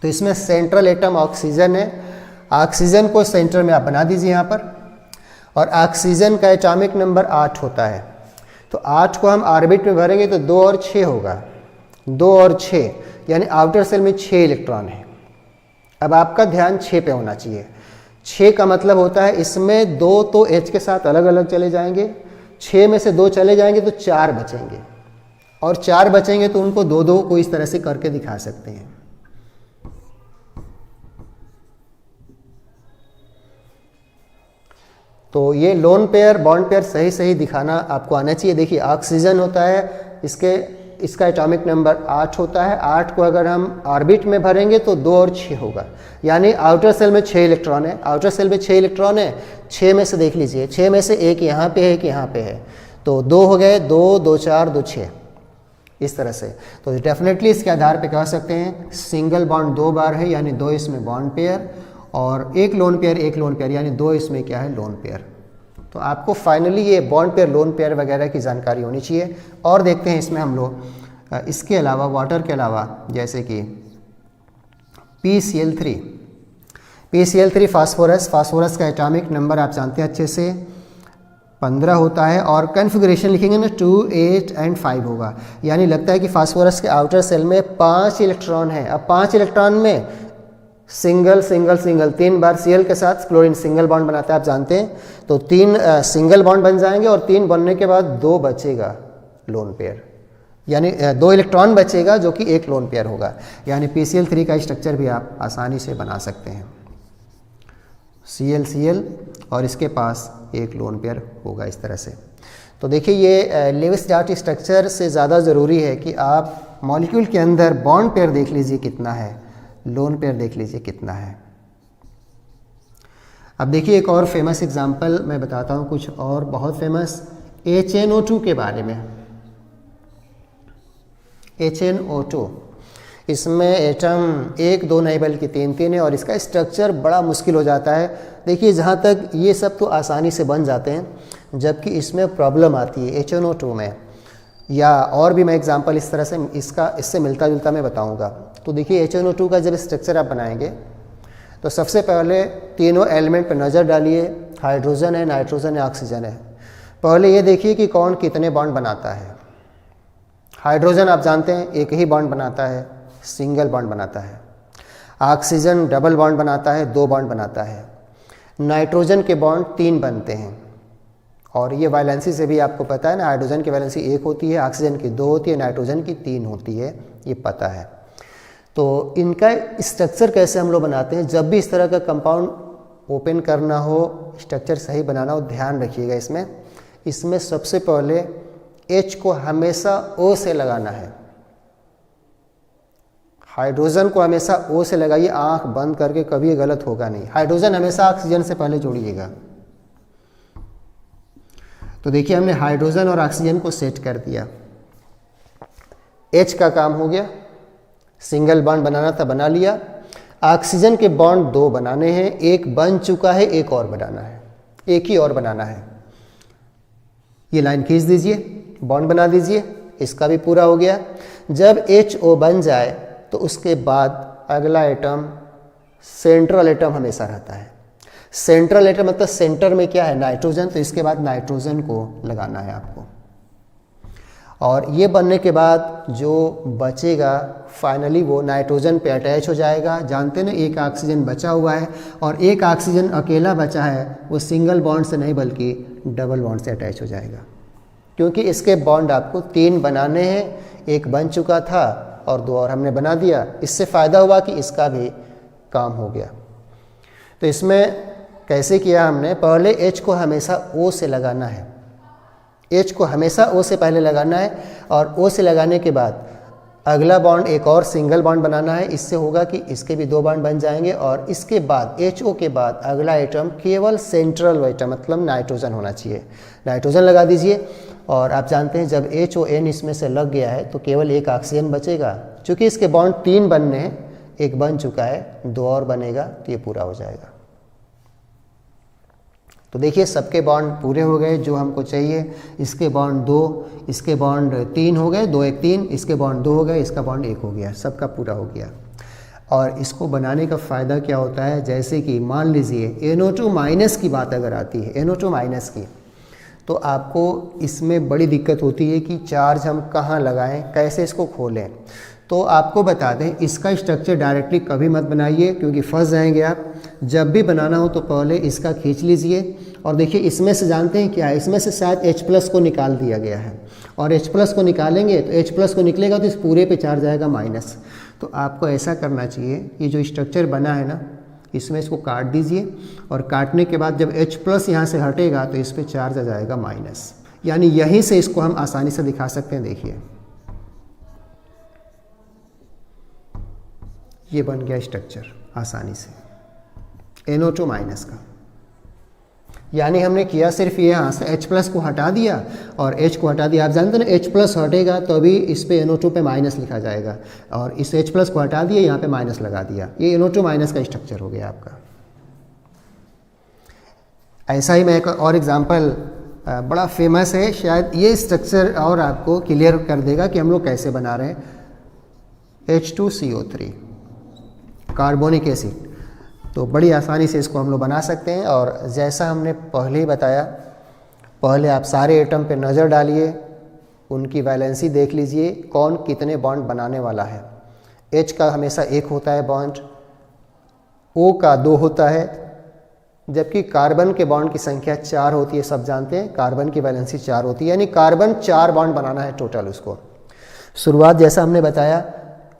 तो इसमें सेंट्रल एटम ऑक्सीजन है। ऑक्सीजन को सेंटर में आप बना दीजिए यहाँ पर, और ऑक्सीजन का एटॉमिक नंबर 8 होता है। तो 8 को हम ऑर्बिट में भरेंगे तो 2 और 6 होगा, 2 और 6 यानी आउटर सेल में 6 इलेक्ट्रॉन है। अब आपका ध्यान 6 पे होना चाहिए। 6 का मतलब होता है इसमें 2 तो H के साथ अलग अलग चले जाएंगे, 6 में से 2 चले जाएंगे तो 4 बचेंगे, और 4 बचेंगे तो उनको 2 को इस तरह से करके दिखा सकते हैं। तो ये लोन पेयर बॉन्ड पेयर सही दिखाना आपको आना चाहिए। देखिए ऑक्सीजन होता है, इसका एटॉमिक नंबर 8 होता है। 8 को अगर हम ऑर्बिट में भरेंगे तो 2 और 6 होगा, यानी आउटर सेल में 6 इलेक्ट्रॉन है। आउटर सेल में 6 इलेक्ट्रॉन है, 6 में से देख लीजिए, 6 में से 1 यहाँ पे है, 1 यहाँ पे है, तो 2 हो गए, 2 2 4 2 6 इस तरह से। तो डेफिनेटली इसके आधार पे कह सकते हैं सिंगल बॉन्ड 2 बार है, यानी 2 इसमें बॉन्ड पेयर, और 1 लोन पेयर 1 लोन पेयर, यानी 2 इसमें क्या है लोन पेयर। तो आपको फाइनली ये बॉन्ड पेयर लोन पेयर वगैरह की जानकारी होनी चाहिए। और देखते हैं इसमें हम लोग इसके अलावा वाटर के अलावा जैसे कि PCl3 फास्फोरस का एटॉमिक नंबर आप जानते हैं अच्छे से 15 होता है, और कन्फिगरेशन लिखेंगे ना 2 8 और 5 होगा। यानी लगता है कि फास्फोरस के आउटर सेल में 5 इलेक्ट्रॉन है। अब 5 इलेक्ट्रॉन में सिंगल सिंगल सिंगल, 3 बार Cl के साथ क्लोरीन सिंगल बॉन्ड बनाता है, आप जानते हैं। तो 3 सिंगल बॉन्ड बन जाएंगे और 3 बनने के बाद 2 बचेगा लोन पेयर, यानी 2 इलेक्ट्रॉन बचेगा जो कि 1 लोन पेयर होगा। यानी PCl3 का स्ट्रक्चर भी आप आसानी से बना सकते हैं। Cl और इसके पास 1 लोन पेयर होगा इस तरह से। तो देखिए ये लेविस डार्ट स्ट्रक्चर से ज़्यादा ज़रूरी है कि आप मॉलिक्यूल के अंदर बॉन्ड पेयर देख लीजिए कितना है, लोन पेयर देख लीजिए कितना है। अब देखिए एक और फेमस एग्जांपल मैं बताता हूँ, कुछ और बहुत फेमस HNO2 के बारे में। HNO2 इसमें एटम 1 2 नहीं बल्कि 3 3 है और इसका स्ट्रक्चर बड़ा मुश्किल हो जाता है। देखिए जहाँ तक ये सब तो आसानी से बन जाते हैं, जबकि इसमें प्रॉब्लम आती है HNO2 में। या और भी मैं एग्जांपल इस तरह से इससे मिलता जुलता मैं बताऊंगा। तो देखिए HNO2 का जब स्ट्रक्चर आप बनाएंगे तो सबसे पहले तीनों एलिमेंट पर नज़र डालिए, हाइड्रोजन है, नाइट्रोजन है, ऑक्सीजन है। पहले ये देखिए कि कौन कितने बॉन्ड बनाता है। हाइड्रोजन आप जानते हैं 1 ही बॉन्ड बनाता है, सिंगल बॉन्ड बनाता है। ऑक्सीजन डबल बॉन्ड बनाता है, 2 बॉन्ड बनाता है। नाइट्रोजन के बॉन्ड 3 बनते हैं और ये वैलेंसी से भी आपको पता है ना, हाइड्रोजन की वैलेंसी 1 होती है, ऑक्सीजन की 2 होती है, नाइट्रोजन की 3 होती है, ये पता है। तो इनका स्ट्रक्चर कैसे हम लोग बनाते हैं, जब भी इस तरह का कंपाउंड ओपन करना हो, स्ट्रक्चर सही बनाना हो, ध्यान रखिएगा इसमें सबसे पहले H को हमेशा O से लगाना है। हाइड्रोजन को हमेशा O से लगाइए, आंख बंद करके, कभी गलत होगा नहीं। हाइड्रोजन हमेशा ऑक्सीजन से पहले जोड़िएगा। तो देखिए हमने हाइड्रोजन और ऑक्सीजन को सेट कर दिया। H का काम हो गया, सिंगल बॉन्ड बनाना था, बना लिया। ऑक्सीजन के बॉन्ड 2 बनाने हैं, 1 बन चुका है, 1 और बनाना है, 1 ही और बनाना है। ये लाइन खींच दीजिए, बॉन्ड बना दीजिए, इसका भी पूरा हो गया। जब HO बन जाए तो उसके बाद अगला एटम सेंट्रल एटम हमेशा रहता है। सेंट्रल एटम मतलब सेंटर में क्या है, नाइट्रोजन, तो इसके बाद नाइट्रोजन को लगाना है आपको। और ये बनने के बाद जो बचेगा फाइनली वो नाइट्रोजन पे अटैच हो जाएगा। जानते ना, 1 ऑक्सीजन बचा हुआ है और 1 ऑक्सीजन अकेला बचा है, वो सिंगल बॉन्ड से नहीं बल्कि डबल बॉन्ड से अटैच हो जाएगा, क्योंकि इसके बॉन्ड आपको 3 बनाने हैं, 1 बन चुका था और 2 और हमने बना दिया। इससे फ़ायदा हुआ कि इसका भी काम हो गया। तो इसमें कैसे किया हमने, पहले H को हमेशा O से लगाना है, H को हमेशा O से पहले लगाना है और O से लगाने के बाद अगला बॉन्ड 1 और सिंगल बॉन्ड बनाना है। इससे होगा कि इसके भी 2 बॉन्ड बन जाएंगे और इसके बाद HO के बाद अगला एटम केवल सेंट्रल एटम मतलब नाइट्रोजन होना चाहिए। नाइट्रोजन लगा दीजिए और आप जानते हैं जब HON इसमें से लग गया है तो केवल 1 ऑक्सीजन बचेगा। चूँकि इसके बॉन्ड 3 बनने हैं, 1 बन चुका है, 2 और बनेगा तो ये पूरा हो जाएगा। तो देखिए सबके बॉन्ड पूरे हो गए जो हमको चाहिए। इसके बॉन्ड 2, इसके बॉन्ड 3 हो गए, 2 1 3, इसके बॉन्ड 2 हो गए, इसका बॉन्ड 1 हो गया, सबका पूरा हो गया। और इसको बनाने का फ़ायदा क्या होता है, जैसे कि मान लीजिए NO2 माइनस की बात अगर आती है, NO2 माइनस की, तो आपको इसमें बड़ी दिक्कत होती है कि चार्ज हम कहाँ लगाएं, कैसे इसको खोलें। तो आपको बता दें, इसका स्ट्रक्चर डायरेक्टली कभी मत बनाइए क्योंकि फंस जाएंगे आप। जब भी बनाना हो तो पहले इसका खींच लीजिए और देखिए इसमें से जानते हैं क्या है, इसमें से शायद H+ को निकाल दिया गया है और H+ को निकालेंगे तो H+ को निकलेगा तो इस पूरे पे चार्ज आएगा माइनस। तो आपको ऐसा करना चाहिए, ये जो स्ट्रक्चर बना है ना, इसमें इसको काट दीजिए और काटने के बाद जब H+ यहाँ से हटेगा तो इस पर चार्ज आ जाएगा माइनस। यानी यहीं से इसको हम आसानी से दिखा सकते हैं। देखिए ये बन गया स्ट्रक्चर आसानी से NO2 माइनस का। यानी हमने किया सिर्फ ये, यहाँ से H+ को हटा दिया और H को हटा दिया। आप जानते हैं ना, H+ हटेगा तो अभी इस पे NO2 पे माइनस लिखा जाएगा और इस H+ को हटा दिया, यहाँ पे माइनस लगा दिया। ये NO2 माइनस का स्ट्रक्चर हो गया आपका। ऐसा ही मैं एक और एग्जांपल, बड़ा फेमस है, शायद ये स्ट्रक्चर और आपको क्लियर कर देगा कि हम लोग कैसे बना रहे हैं। H2CO3 कार्बोनिक एसिड, तो बड़ी आसानी से इसको हम लोग बना सकते हैं। और जैसा हमने पहले ही बताया, पहले आप सारे एटम पे नज़र डालिए, उनकी वैलेंसी देख लीजिए, कौन कितने बॉन्ड बनाने वाला है। H का हमेशा 1 होता है बॉन्ड, O का 2 होता है, जबकि कार्बन के बॉन्ड की संख्या 4 होती है। सब जानते हैं कार्बन की वैलेंसी 4 होती है, यानी कार्बन 4 बॉन्ड बनाना है टोटल उसको। शुरुआत जैसा हमने बताया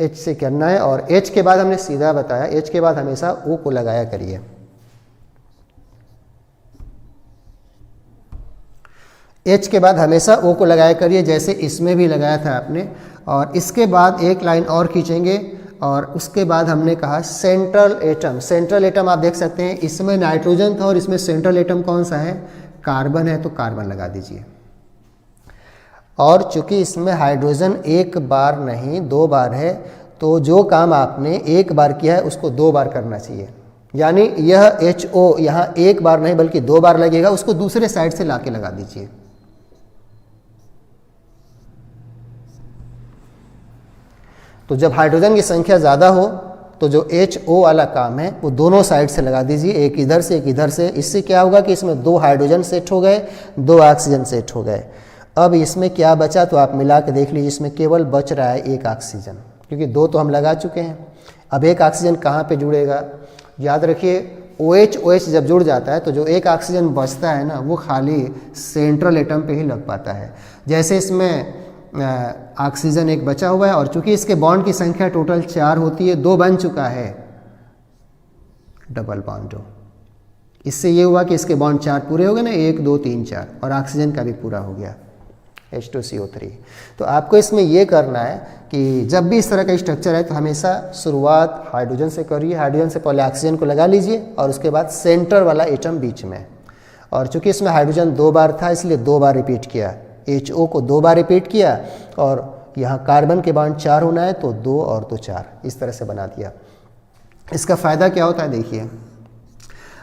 H से करना है, और H के बाद हमने सीधा बताया H के बाद हमेशा O को लगाया करिए। H के बाद हमेशा O को लगाया करिए, जैसे इसमें भी लगाया था आपने। और इसके बाद एक लाइन और खींचेंगे, और उसके बाद हमने कहा सेंट्रल एटम। सेंट्रल एटम आप देख सकते हैं, इसमें नाइट्रोजन था और इसमें सेंट्रल एटम कौन सा है, कार्बन है, तो कार्बन लगा दीजिए। और चूंकि इसमें हाइड्रोजन एक बार नहीं 2 बार है, तो जो काम आपने एक बार किया है उसको 2 बार करना चाहिए। यानी यह HO यहाँ एक बार नहीं बल्कि 2 बार लगेगा, उसको दूसरे साइड से लाके लगा दीजिए। तो जब हाइड्रोजन की संख्या ज़्यादा हो तो जो HO वाला काम है वो दोनों साइड से लगा दीजिए, एक इधर से एक इधर से। इससे क्या होगा कि इसमें 2 हाइड्रोजन सेट हो गए, 2 ऑक्सीजन सेट हो गए। अब इसमें क्या बचा तो आप मिला के देख लीजिए, इसमें केवल बच रहा है 1 ऑक्सीजन, क्योंकि 2 तो हम लगा चुके हैं। अब 1 ऑक्सीजन कहाँ पे जुड़ेगा, याद रखिए OH जब जुड़ जाता है तो जो 1 ऑक्सीजन बचता है ना, वो खाली सेंट्रल एटम पे ही लग पाता है। जैसे इसमें ऑक्सीजन 1 बचा हुआ है, और चूंकि इसके बॉन्ड की संख्या टोटल 4 होती है, 2 बन चुका है, डबल बॉन्ड हो। इससे ये हुआ कि इसके बॉन्ड 4 पूरे हो गए ना, 1 2 3 4, और ऑक्सीजन का भी पूरा हो गया H2CO3। तो आपको इसमें ये करना है कि जब भी इस तरह का स्ट्रक्चर है तो हमेशा शुरुआत हाइड्रोजन से करिए। हाइड्रोजन से पहले ऑक्सीजन को लगा लीजिए, और उसके बाद सेंटर वाला एटम बीच में। और चूंकि इसमें हाइड्रोजन 2 बार था इसलिए 2 बार रिपीट किया, HO को 2 बार रिपीट किया, और यहाँ कार्बन के बॉन्ड 4 होना है तो 2 और 2 4, इस तरह से बना दिया। इसका फ़ायदा क्या होता है देखिए,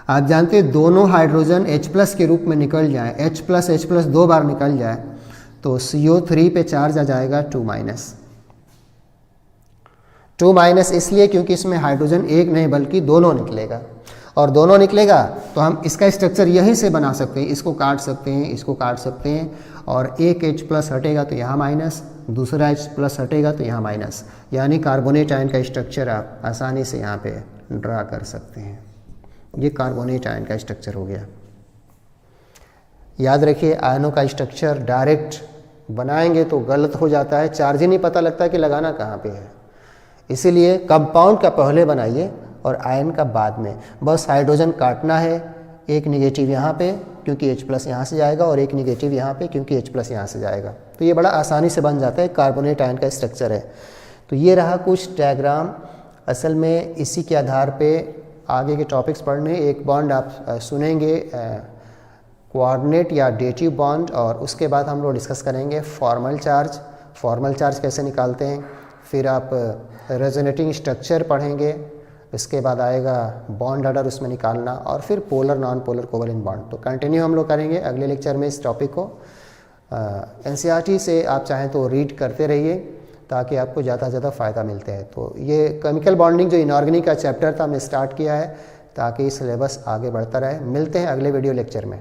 आप जानते हैं दोनों हाइड्रोजन H+ के रूप में निकल जाए, H+ 2 बार निकल जाए तो CO3 पे चार्ज आ जाएगा 2-, इसलिए क्योंकि इसमें हाइड्रोजन एक नहीं बल्कि दोनों निकलेगा, और दोनों निकलेगा तो हम इसका स्ट्रक्चर यहीं से बना सकते हैं। इसको काट सकते हैं, इसको काट सकते हैं, और एक H+ हटेगा तो यहाँ माइनस, दूसरा H+ हटेगा तो यहाँ माइनस, यानी कार्बोनेट आयन का स्ट्रक्चर आप आसानी से यहाँ पे ड्रा कर सकते हैं। ये कार्बोनेट आयन का स्ट्रक्चर हो गया। याद रखिए आयनों का स्ट्रक्चर डायरेक्ट बनाएंगे तो गलत हो जाता है, चार्ज ही नहीं पता लगता कि लगाना कहाँ पे है। इसीलिए कंपाउंड का पहले बनाइए और आयन का बाद में। बस हाइड्रोजन काटना है, एक निगेटिव यहाँ पे क्योंकि H+ यहाँ से जाएगा, और एक निगेटिव यहाँ पे क्योंकि H+ यहाँ से जाएगा। तो ये बड़ा आसानी से बन जाता है, कार्बोनेट आयन का स्ट्रक्चर है। तो ये रहा कुछ डायग्राम। असल में इसी के आधार पे आगे के टॉपिक्स पढ़ने। एक बॉन्ड आप सुनेंगे कोऑर्डिनेट या डेटिव बॉन्ड, और उसके बाद हम लोग डिस्कस करेंगे फॉर्मल चार्ज। फॉर्मल चार्ज कैसे निकालते हैं, फिर आप रेजोनेटिंग स्ट्रक्चर पढ़ेंगे, इसके बाद आएगा बॉन्ड ऑर्डर उसमें निकालना, और फिर polar non polar covalent bond. तो कंटिन्यू हम लोग करेंगे अगले लेक्चर में इस टॉपिक को। NCERT से आप चाहें तो रीड करते रहिए ताकि आपको ज़्यादा से ज़्यादा फ़ायदा मिलते हैं। तो ये केमिकल बॉन्डिंग जो इनऑर्गेनिक का चैप्टर था हमने स्टार्ट किया है ताकि सिलेबस आगे बढ़ता रहे। मिलते हैं अगले वीडियो लेक्चर में।